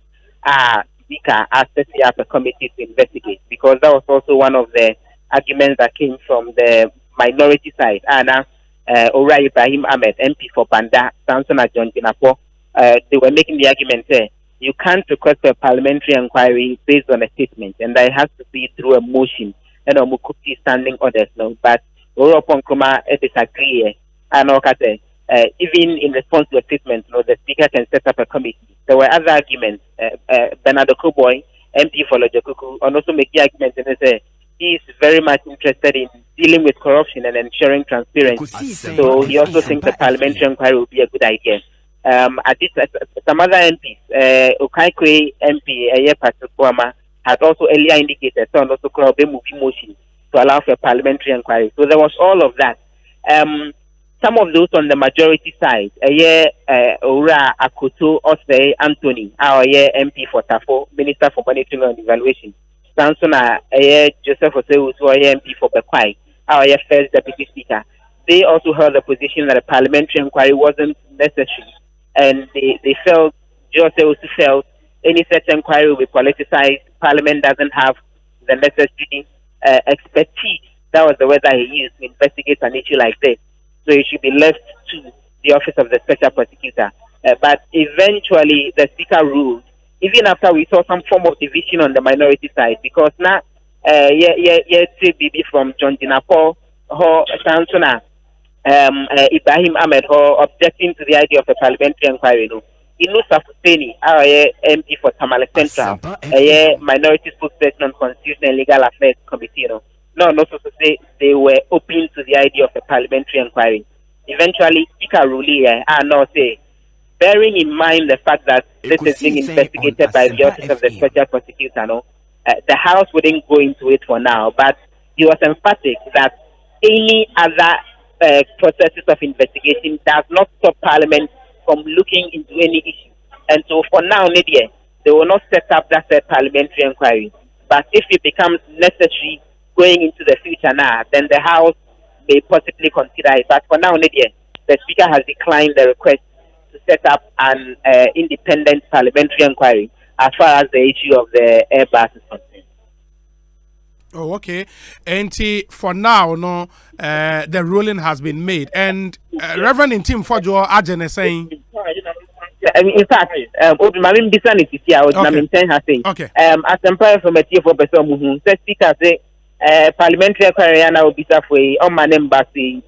Speaker asked to set up a committee to investigate, because that was also one of the arguments that came from the minority side. Ora Ibrahim Ahmed, MP for Banda, Samson John Jinapo, they were making the argument there. You can't request a parliamentary inquiry based on a statement, and that has to be through a motion and a Mukuti standing orders. No, but Ora Ponkroma disagree. And even in response to a statement, the Speaker can set up a committee. There were other arguments. Bernardo Koboy, MP for Lojokuku, and also make the argument and say he is very much interested in dealing with corruption and ensuring transparency. So he also thinks the parliamentary inquiry would be a good idea. Some other MPs, Okaikwe MP, Patrick Boama, had also earlier indicated so also called a movie motion to allow for a parliamentary inquiry. So there was all of that. Some of those on the majority side, Ora Akoto Osei Anthony, our MP for Tafo, Minister for Monitoring and Evaluation. Sansona, Joseph Osei, MP for Bekwai, our first Deputy Speaker. They also held the position that a parliamentary inquiry wasn't necessary, and they felt, Joseph also felt, any such inquiry will be politicized. Parliament doesn't have the necessary expertise. That was the word that he used to investigate an issue like this. So it should be left to the Office of the Special Prosecutor. But eventually, the Speaker ruled, even after we saw some form of division on the minority side, because now, BB from John Dinapo, Sansona, Ibrahim Ahmed, objecting to the idea of a parliamentary inquiry. Inu Safuseni, our MP for Tamale Central, minority spokesperson on Constitutional and Legal Affairs Committee. No, not to say they were open to the idea of a parliamentary inquiry. Eventually, Speaker Ruli, say, bearing in mind the fact that this is being investigated by the Office of the Special Prosecutor, the House wouldn't go into it for now, but he was emphatic that any other processes of investigation does not stop Parliament from looking into any issue. And so for now, Nadia, they will not set up that parliamentary inquiry. But if it becomes necessary going into the future now, then the House may possibly consider it. But for now, Nadia, the Speaker has declined the request to set up an independent parliamentary inquiry as far as the issue of the Airbus is concerned. Oh, okay. And for now, the ruling has been made. And Reverend Ntim Fojo Ajen is saying. In fact, Marin Bisan is here. Okay. As employer from a chief of the Somu, the Speaker say parliamentary inquiry will be halfway on my embassy.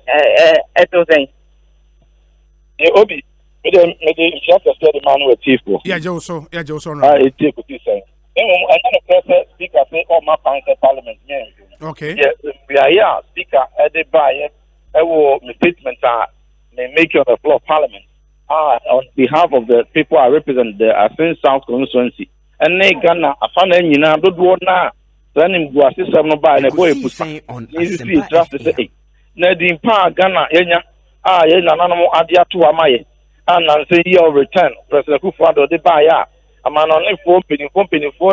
Obi, it's just a steady man with chief. Yeah, Joso. It's Ekosiisen. And then the Speaker say, "Oh, my Parliament." Okay. Yeah, we are here. Speaker, the buyer, statements are making on the floor of Parliament. On behalf of the people I represent, the Asin South constituency, and they Ghana, a fan and you know, don't want now. Then him go assist some by and a boy put on easy draft to say, Nedin Pa Ghana, Yenya, Yena, Adia to Amaye, and say your return, President Kufado, the buyer. amano ne phone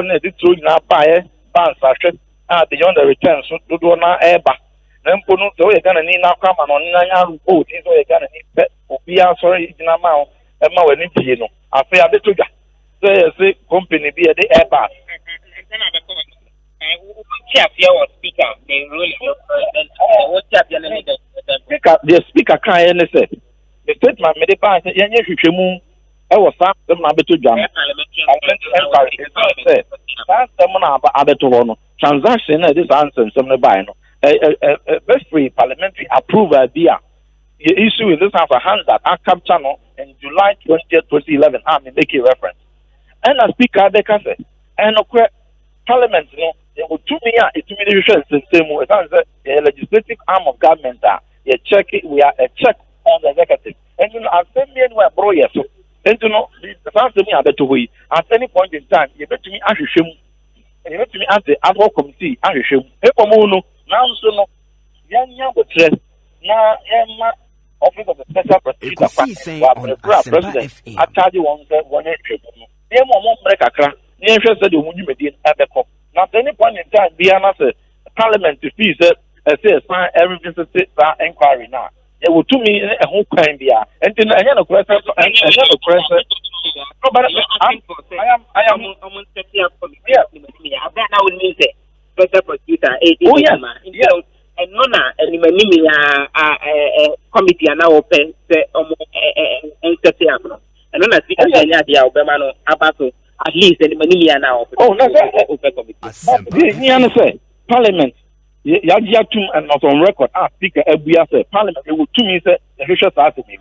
na di through na buy banks ahwe beyond the returns do na eba na mpo no so ye Ghana ni na kwa amano ni anya o ti so ye Ghana ni pe obi a sorry igina ma o e ma wani die no afi abetodwa say company be the Airbus speaker the speaker can say the statement made by yenye hwehwemu e wo sa dem na beto dwam na abeto ho no transaction na this answer some na buy no best free parliamentary approval bia the issue in this have a hands that are capture no in July 20th 2011 I may make a reference and a speaker they can say and parliament no they will to me it to me the system the legislative arm of government you check it we are a check on the executive and you know as same me anywhere bro yes so and you know the first me abeto we at any point in time you bet me ahwehwem and you bet me at the ad hoc committee ahwehwem e komo no now so no yanya botre na emma office of the special prosecutor president I charge one ehwem e mo break akra ni ehwe say the omunyu medin ebeko now at any point in time be na say parliament to fee say sign every visit inquiry now it will to me a whole kind bia and then I am but I am now will mean say special prosecutor and nona and many committee are now open say and nona speaker Kenya dia obema no abaso at least and many are now open committee ni say parliament Yajiatum and not on record. Speaker Ebuya said, Parliament, it will to me say, the Hishas asked me.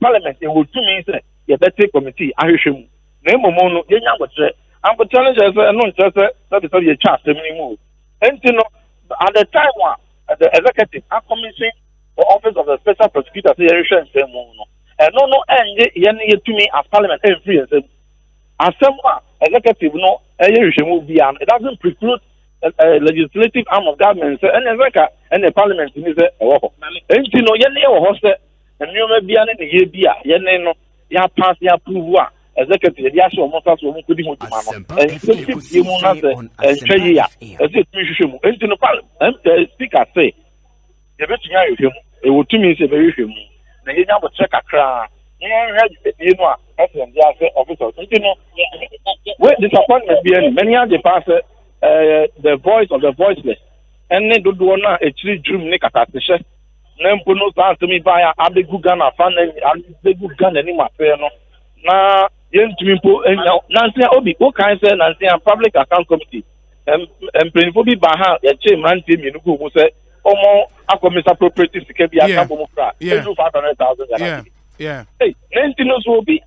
Parliament, it will to me say, the better committee, Ahishim. Name Mono, Yanya would say, I'm the challenger, and not just that is your chance to move. And you know, at the time, the executive, are commissioning the office of the special prosecutor, the Hishas, and no, and Yenny to me as Parliament, every as someone executive, no, Ahishim will be, it doesn't preclude legislative arm of government and the parliament is and you know yen e ho se enuma bia na ye bia yen no ya pass ya approve executive ya so mo so mo kodi ho dima no and you mo na se entwe ya e se tumi hwehwemu and you know speaker say ye betunya hwehwemu e wo tumi se be hwehwemu na ye nya bo check akra yen hwe die no a FM dia say officers you know we disappointment be any many are the pass the voice of the voiceless and then do na a tree dream ni katashe na mpo no sa to me ba ya abegu Ghana fan abegu Ghana ni ma fe no na yentumi mpo na nsia obi o kan say na nsia public account committee employee bi ba ha ya che mante mienu go mo say omo akomisa property sika bi aka bo mo fra do 500,000 hey nentino so bi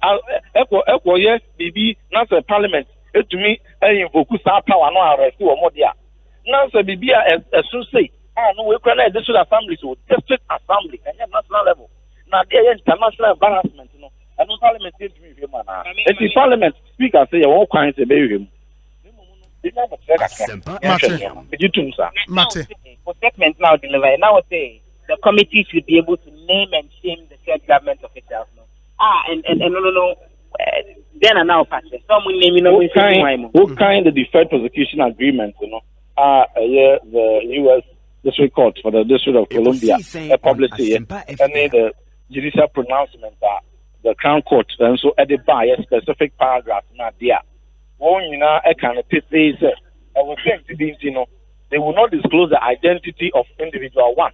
eko yes bibi na say parliament etumi invoke sa power no arrest wo modia na so bibia so say no we kwana the district assembly so district assembly and national level na there international embarrassment no and parliament dey do him na the parliament speaker say you kwan say be him Mate statement now deliver now say the committee should be able to name and shame the state government officials no and no then and now pass someone naming what kind of deferred prosecution agreement the US District Court for the District of Columbia published and the judicial pronouncement that the Crown Court and so added by a specific paragraph not there one I can say I was saying to be they will not disclose the identity of individual 1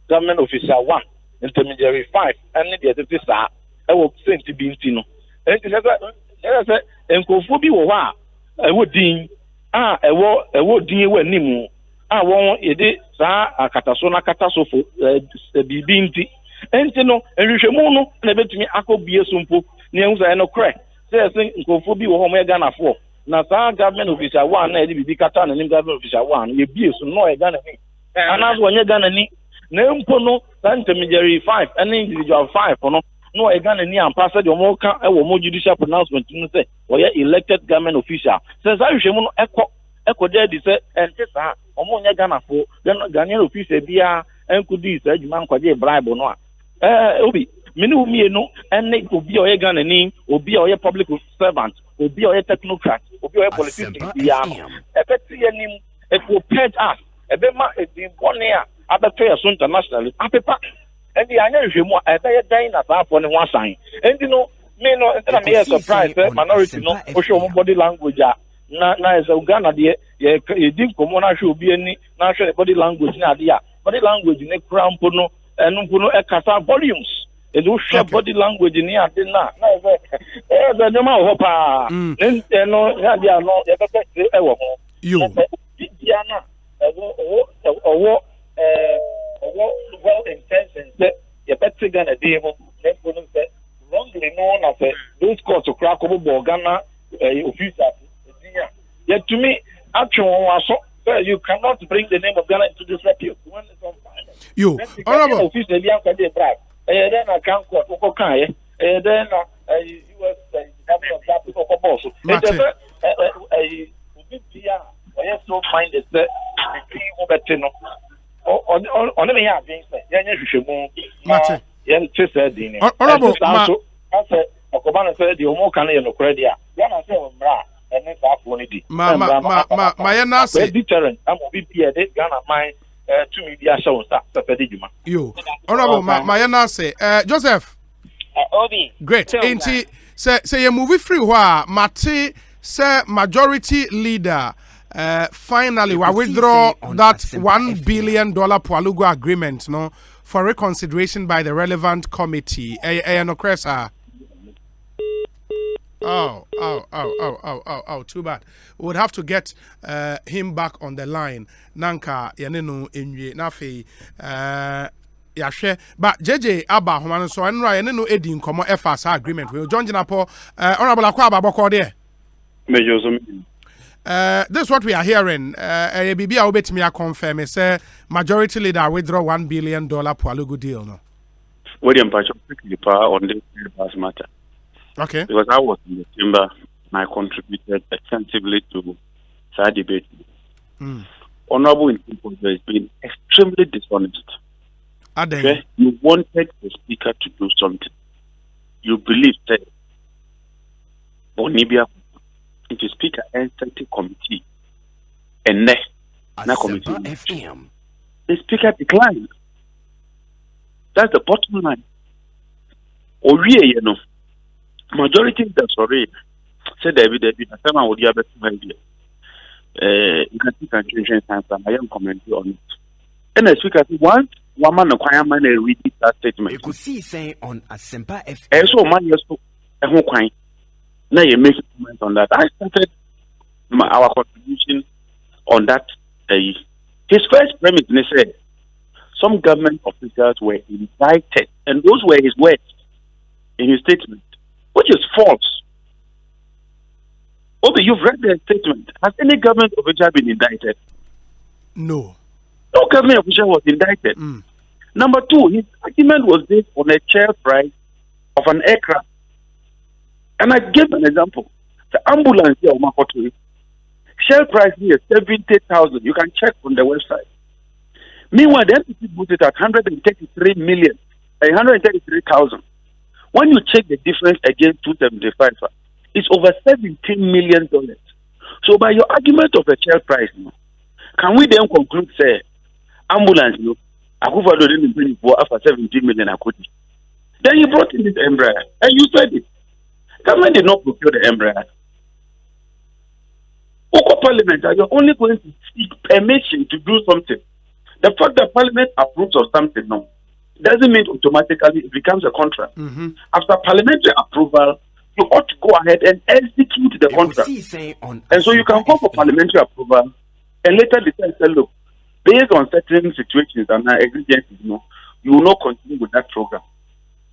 government official 1 intermediary 5 and the identity I was saying to be enkofu bi wo ha ewo din ewo din we nimu won yede saa akataso na katasofo bibi nti enti no enhwehwemu no na betumi akobie sompo ne enhu say no kre say enkofu bi wo ho mo Ghana fo na saa government official 1 na yede bibi kata na nim government official 1 ye bie so no e Ghana ni anazo onye Ghana ni na mpo no intermediary 5 and individual 5 no no e Ghana ni ampasa de omo ka e wo mo judicial pronouncement no say we elected government official says ahwehwemu no eko there di say ente sa omo nya Ghana fo Ghanaian official bia enkudi say adwuma nkwaje bribe no a obi many who me no and they will be a Ghana name, will be a public servant, will be a technocrat, will be a politician. Effectively, it will purge us. A bema is the 1 year, other players internationally. And the annual more a day dying at that one sign. And you know, me no, I'm here surprised, minority no, or show body language. Na as a Ghana, you didn't come on, should be any national body language. Body language in a crown puno and puno a cassa volumes. It will share body language in here. The number of hopa. Then, no, they are not ever. You. Diana, well intentioned, you better than a demo, then wrongly known as those courts of Krakow, Ghana, officer. Yet to me, actually, you cannot bring the name of Ghana into disrepute. You, honorable. Officially, then I can't quote Okokai, then US having a traffic of a boss. I so find it that the on any things that honorable, I said, Okobana said, the Omokan and Ocredia. Then I said, and then my say deterrent. I'm be Ghana mine 2 media shows that you honorable my say Joseph Obi great ain't say you movie free where Mate say majority leader finally we withdraw that $1 billion Pualugu agreement no for reconsideration by the relevant committee. No cresa. Oh, too bad. We would have to get him back on the line. Nanka, yanenu inye nafi yahwe. But JJ Abba Homano so enra yanenu edi nkomo FASA agreement. We John Jinapo honorable akwa ababoko there. This is what we are hearing. Bibia obetimi confirm say majority leader withdraw $1 billion Pualugu deal no. William Pacho on this Airbus matter. Okay. Because I was in the chamber and I contributed extensively to that debate. Honorable Npp has been extremely dishonest. Okay? You wanted the speaker to do something. You believed that Bonibia, the speaker entered the committee and next committee. The speaker declined. That's the bottom line. Majority of the sorry said David Asama would have better idea. You can see change and I am commenting on it. And the speaker said once one man acquire money read that statement. Ekosiisen on Asempa FM. And so man yes to a whole kind. Now you make a comment on that. I started our contribution on that. His first premise he said some government officials were indicted, and those were his words in his statement, which is false. Obi, you've read the statement. Has any government official been indicted? No. No government official was indicted. Number two, his argument was based on a share price of an aircraft. And I gave an example. The ambulance here, share price here is 70,000. You can check on the website. Meanwhile, the NPC bought it at 133,000. When you check the difference against 275, it's over $17 million. So by your argument of the share price, can we then conclude, say, ambulance, Akufa didn't pay for after 17 million Akudi. Then you brought in this Embraer, and you said it. Government did not procure the Embraer. Oko Parliament, you're only going to seek permission to do something. The fact that Parliament approves of something now doesn't mean automatically it becomes a contract. After parliamentary approval, you ought to go ahead and execute the contract. And so you can call for parliamentary approval and later decide, say, look, based on certain situations and exigencies, you will not continue with that program.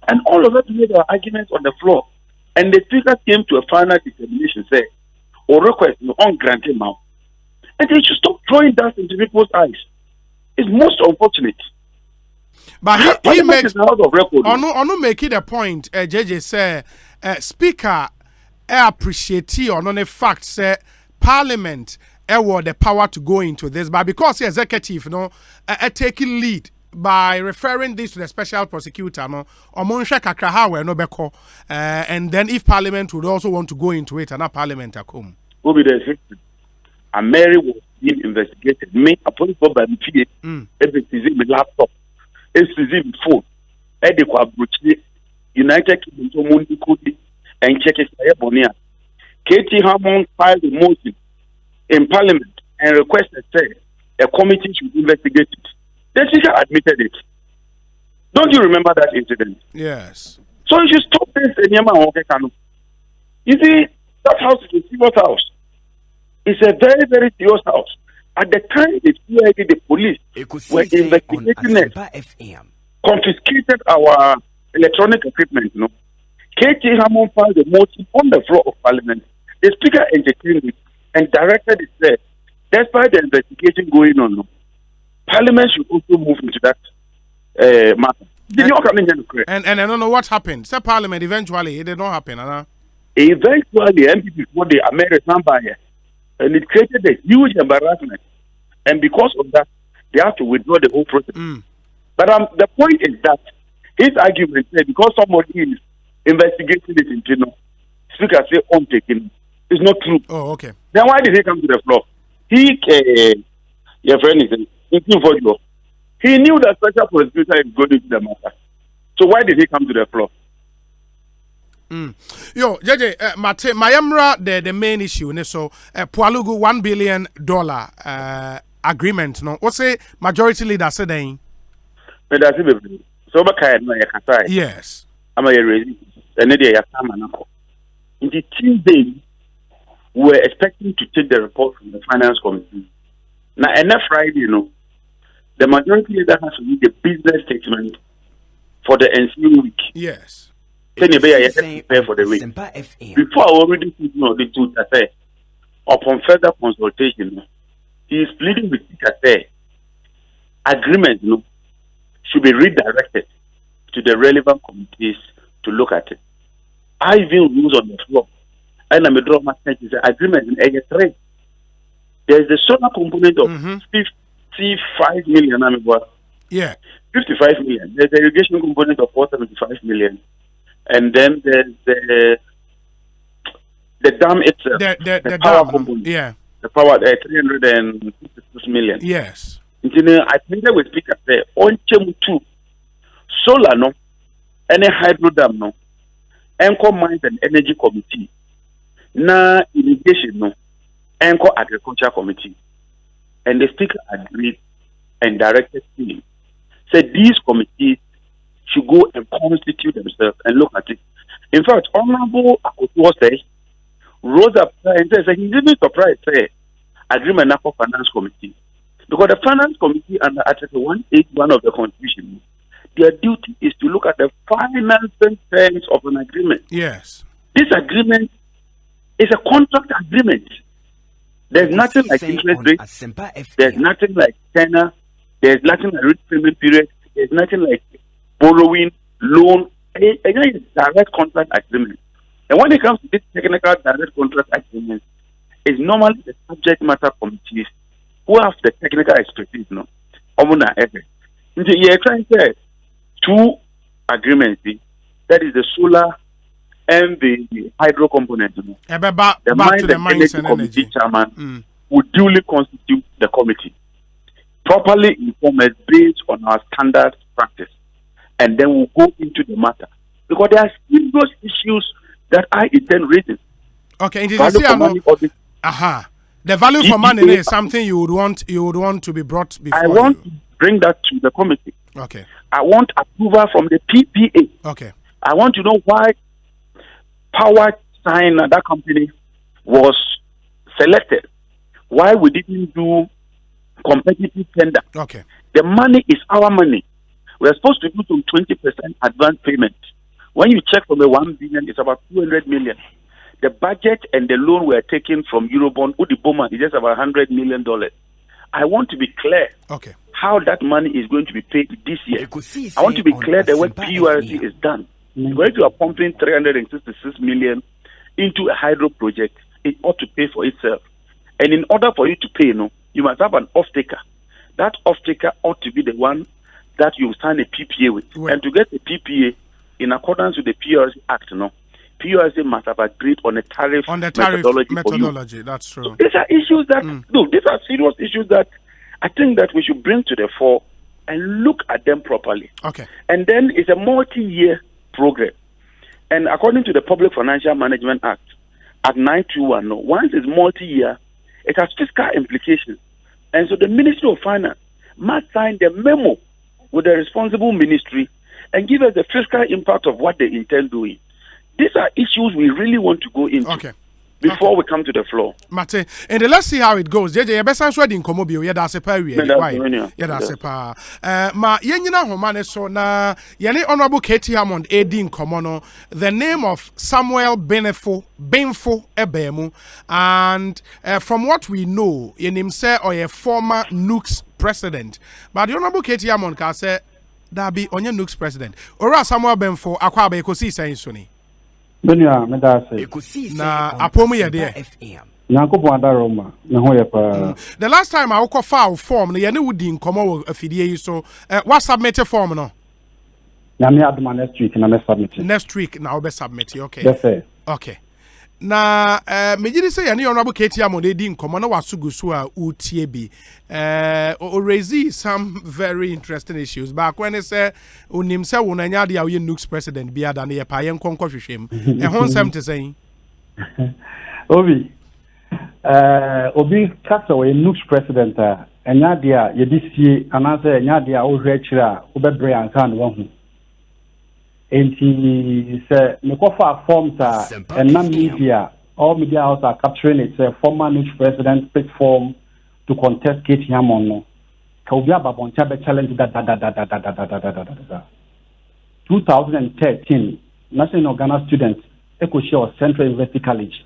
And all of that made our arguments on the floor. And the speaker came to a final determination, say, or request on granting now. And they should stop throwing dust into people's eyes. It's most unfortunate. But he makes on making a point, JJ say, Speaker, I appreciate you on the fact say Parliament had the power to go into this, but because the executive, taking lead by referring this to the special prosecutor, no, Omonsha Kakraha we no beko, and then if Parliament would also want to go into it, and not Parliament come. Who be the system? And Mary was being investigated. Me, a police by the PA, everything with laptop, everything with phone, Edekwa Bruchi, United Kingdom, Mundi Kudi, and check it for Bonia. Katie Hammond filed a motion in Parliament and requested a committee should investigate it. The speaker admitted it. Don't you remember that incident? Yes. So you should stop this. You see, that house is a serious house. It's a very, very serious house. At the time, the CID, the police were investigating it, confiscated our electronic equipment. You know, K.T. Hammond filed a motion on the floor of Parliament. The speaker entertained it and directed it there. Despite the investigation going on, no, Parliament should also move into that matter. And I don't know what happened. Say Parliament eventually it did not happen, Eventually, MPs what they American number here, and it created a huge embarrassment. And because of that, they have to withdraw the whole process. But the point is that his argument is because somebody is investigating it in general, speaker say on taking it's not true. Oh, okay. Then why did he come to the floor? Your friend is looking for you. He knew that special prosecutor is going into the matter. So why did he come to the floor? Yo, JJ, Mayamra, the main issue, so Pualugu $1 billion agreement. No, what's a majority leader said? So, yes. I'm a raising in the Tuesday, we were expecting to take the report from the finance committee. Now, enough Friday, you know, the majority leader has to read the business statement for the ensuing week. Yes. Then you prepare for the week. Before I already the truth, I say, upon further consultation, he is pleading with the agreement, you know, should be redirected to the relevant committees to look at it. I even rules on the floor. And I'm a draw my agreement in area 3. There's the solar component of 55 million. Yeah. 55 million. There's the irrigation component of 475 million. And then there's the dam itself. The power dam component. Yeah. The power 356 million. Yes. I think that we speak at the on two solar no any hydro dam no Enco Mines and Energy Committee na irrigation no Enco Agriculture Committee, and the speaker agreed and directed him said these committees should go and constitute themselves and look at it. In fact, Honorable Akotuo says rose up and says he's even surprised say agreement now for Finance Committee, because the Finance Committee under Article 181 of the Constitution, their duty is to look at the financing terms of an agreement. Yes. This agreement is a contract agreement. There's nothing like interest rate. There's nothing like tenor. There's nothing like repayment period. There's nothing like borrowing, loan. It's a direct contract agreement. And when it comes to this technical direct contract agreement, it's normally the subject matter committees who have the technical expertise, no? You're trying to say 2 agreements, that is the solar and the hydro component. You know? The Mines and Energy Chairman would duly constitute the committee, properly inform us based on our standard practice, and then we'll go into the matter. Because there are serious issues that I intend raising. Okay, the value for money is something you would want to be brought before. I want to bring that to the committee. Okay. I want approval from the PPA. Okay. I want to know why Power China, that company, was selected. Why we didn't do competitive tender. Okay. The money is our money. We are supposed to do some 20% advance payment. When you check from the 1 billion, it's about 200 million. The budget and the loan we are taking from Eurobond, Udiboma, is just about $100 million. I want to be clear how that money is going to be paid this year. I want to be clear that when PURC is done, when you are pumping 366 million into a hydro project, it ought to pay for itself. And in order for you to pay, you must have an off-taker. That off-taker ought to be the one that you sign a PPA with. Well. And to get a PPA in accordance with the PRC Act, PRC must have agreed on a tariff methodology. That's true. So these are issues that these are serious issues that I think that we should bring to the fore and look at them properly. Okay. And then it's a multi-year program. And according to the Public Financial Management Act, Act 9210, once it's multi-year, it has fiscal implications. And so the Ministry of Finance must sign the memo with the responsible ministry and give us the fiscal impact of what they intend doing. These are issues we really want to go into before we come to the floor. Mate, and let's see how it goes. JJ, you best answer in Komobio. Yeah, that's a pair. Yeah, that's a pair. Ma, yenina homane so na yene honorable Katie Hammond Edin Komono, the name of Samuel Benfo Ebemu, and from what we know, yenim say or a former NUCS president. But the honorable Katie Hammond can say that be on your NUCS president. Ora Samuel Benfo akwa Ekosiisen suni. Na apomu ya there. The last time I will file form, the yene would in common affiliate so what submit a form no? Next week na submit. Next week now be submit, okay. Yes sir. Okay. Na me jiri say yene honorable Katie Amode di nkomo na wasugu so a utie bi o raise some very interesting issues back when say onim say won anya de a ye NUCS president bia da na ye pa ye nkonko hwehwem e ho nsem te say obi kasa we NUCS president anya de a ye disie anase anya de a o hwe kira wo bebre anka na wo hu enti say me ko fa forms and na media all media houses are capturing it say former NUCS president pick form to contest Katie Hammond no ka obi ababoncha be challenge that 2013 national Ghana students Ekosiisen Central University College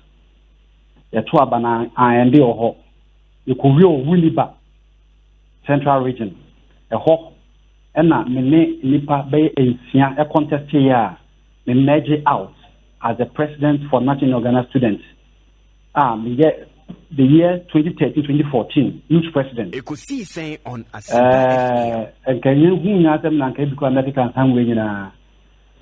ya to abana and oho Ekowio Wiliba Central Region ho ena me nipa be ensia a contest here me merge out as the president for National Ghana students me get the year 2013-2014 NUCS president Ekosiisen on Asempa and can you who them na can be American somewhere na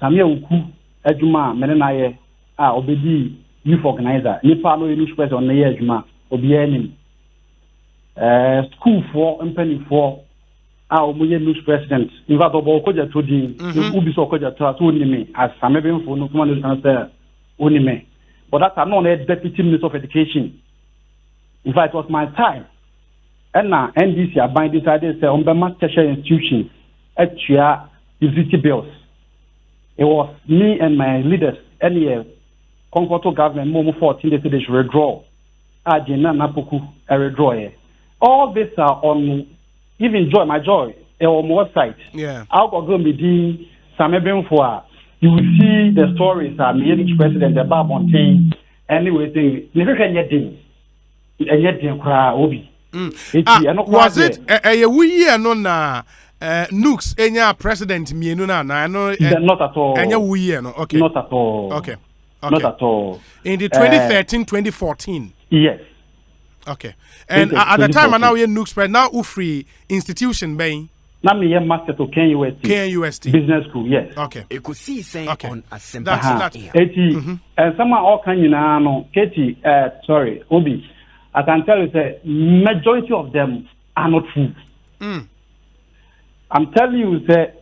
samia uku adwuma menenaye obedi youth organizer nipa no NUCS president na ye adwuma obi anim school for company for omoye NUCS president in fact obo koja to di ubi so koja to so onime as samebe for no kuma no can say onime but that I'm not a deputy minister of education. In fact, it was my time. And now NDC Abang decided to say on tertiary institutions actually university bills. It was me and my leaders any comfortable government more 14 days they should withdraw. Ajina Napoku withdraw. All this are on even joy my joy on website. Yeah. I'll go meeting some for you will see the stories NUCS president the Babontain anyway thing never can yet do. And yet obi. Was it a year no na NUCS enya president mienu na no not at all. Enya year no okay. Not at all. Okay. Not at all. In the 2013-2014. Yes. Okay. And at the time now we NUCS president now ufree institution bay. Na me ye master to KUST business school, yes. Okay. Ekosiisen on Asempa. That's and someone all can you know Katie sorry Obi I can tell you say majority of them are not true. I'm telling you say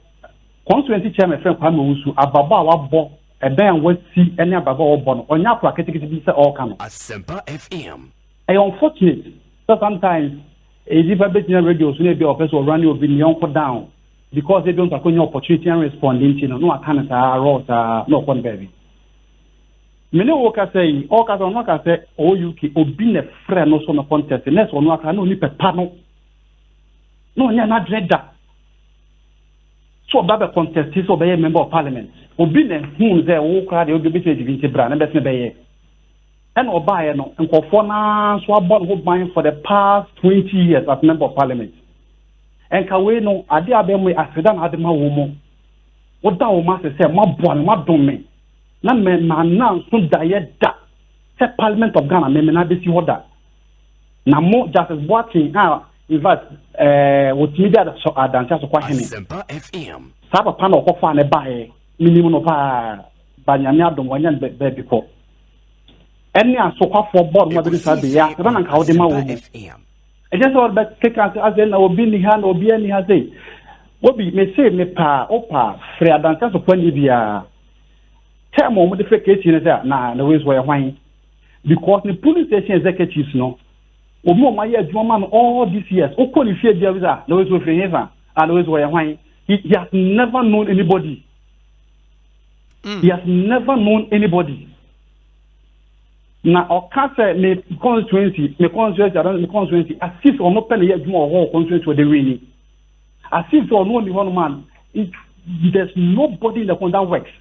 constituency chairman friend Kwame Wusu ababa wabo eben we see any ababa obo no onya kwa ketekete bi say all can Asempa FM. Unfortunate so sometimes Eziba Betina radio so be office or run your opinion down because they don't have any opportunity and responding to no account no one baby. Many workers say all cars on workers say UK obi a friend no so no contest next one worker no ni pepano no nya na dreada so baba contest so be member of parliament obi na hu say wo kra de obi be to bra na be se be and Obaye no nkofo na so abon ho ban for the past 20 years as member of parliament. And kawe no ade abemu aseda na ade ma wo mo. Woda wo ma se mabon madome. Na me na so daye da. Se parliament of Ghana me na be si hoda. Na mo justice watching in fact what media so adanse so kwa hene Asempa FM. sa papa na okofa na bae minimum no pa banyame adom wanya be before any asokafo board mo de sabe ya na na nka wo de ma wo FM. e just all but take as na obi ni ha na obi ani ha say obi me say me pa opa free adanse so kwani bia tell mo de fake case ni say na ways where hwan because the police station executives no omo ma ye adwuma man all these years okoni fie bia visa na ways where free him and ways where hwan he has never known anybody. He has never known anybody. Now, or can't say me constituency, assist or not penny yet more whole constituency for the winning. Assist or no one man. There's nobody in the that works.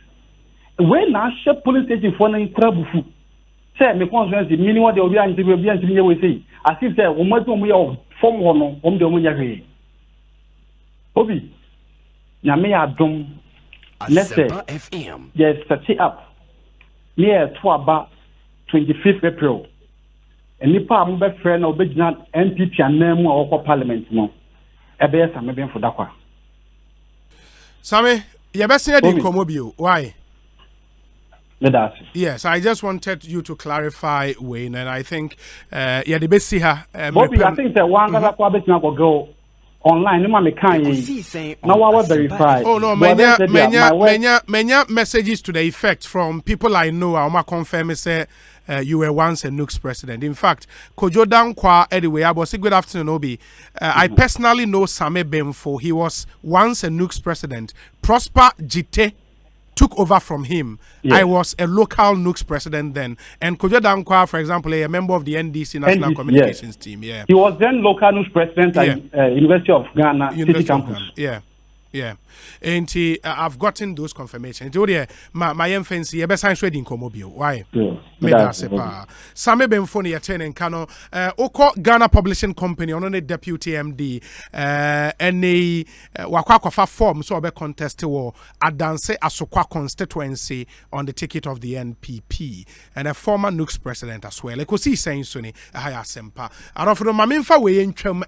When I share police station for an trouble, say me constituency, minimum they will be until we say, assist say, we must be of form one on the Munya. Obi, Yame Adum. Let's say, FM. yes, set it up near to about 25th April. And if I'm best friend or big not NPP and name or Parliament, no, a bear some maybe for that one. Sammy, you're best in Comobio. Why? Yes, I just wanted you to clarify, Wayne, and I think, yeah, the best here. Bobby, I think that one that will go online, no man can now I will verify. Oh no, many messages to the effect from people I know. I'ma confirm say you were once a Nooks president. In fact, Kojo Dankwa anyway, I was say good afternoon, Obi. I personally know Same Bemfo. He was once a Nooks president. Prosper Jite took over from him. Yes. I was a local Nooks president then. And Kojo Dankwa, for example, a member of the NDC National Communications team. Yeah. He was then local Nooks president at University of Ghana City Campus. Yeah. Yeah. And I've gotten those confirmations. My fancy, a best science trading comobio. Why? Same Benfoni attending Kano, Oko Ghana Publishing Company, on a deputy MD, any Wakwafa form, so be contest war, Adanse Asokwa constituency on the ticket of the NPP, and a former Nooks president as well. Ekosiisen Suni, a higher semper. And of the Maminfa way in Trum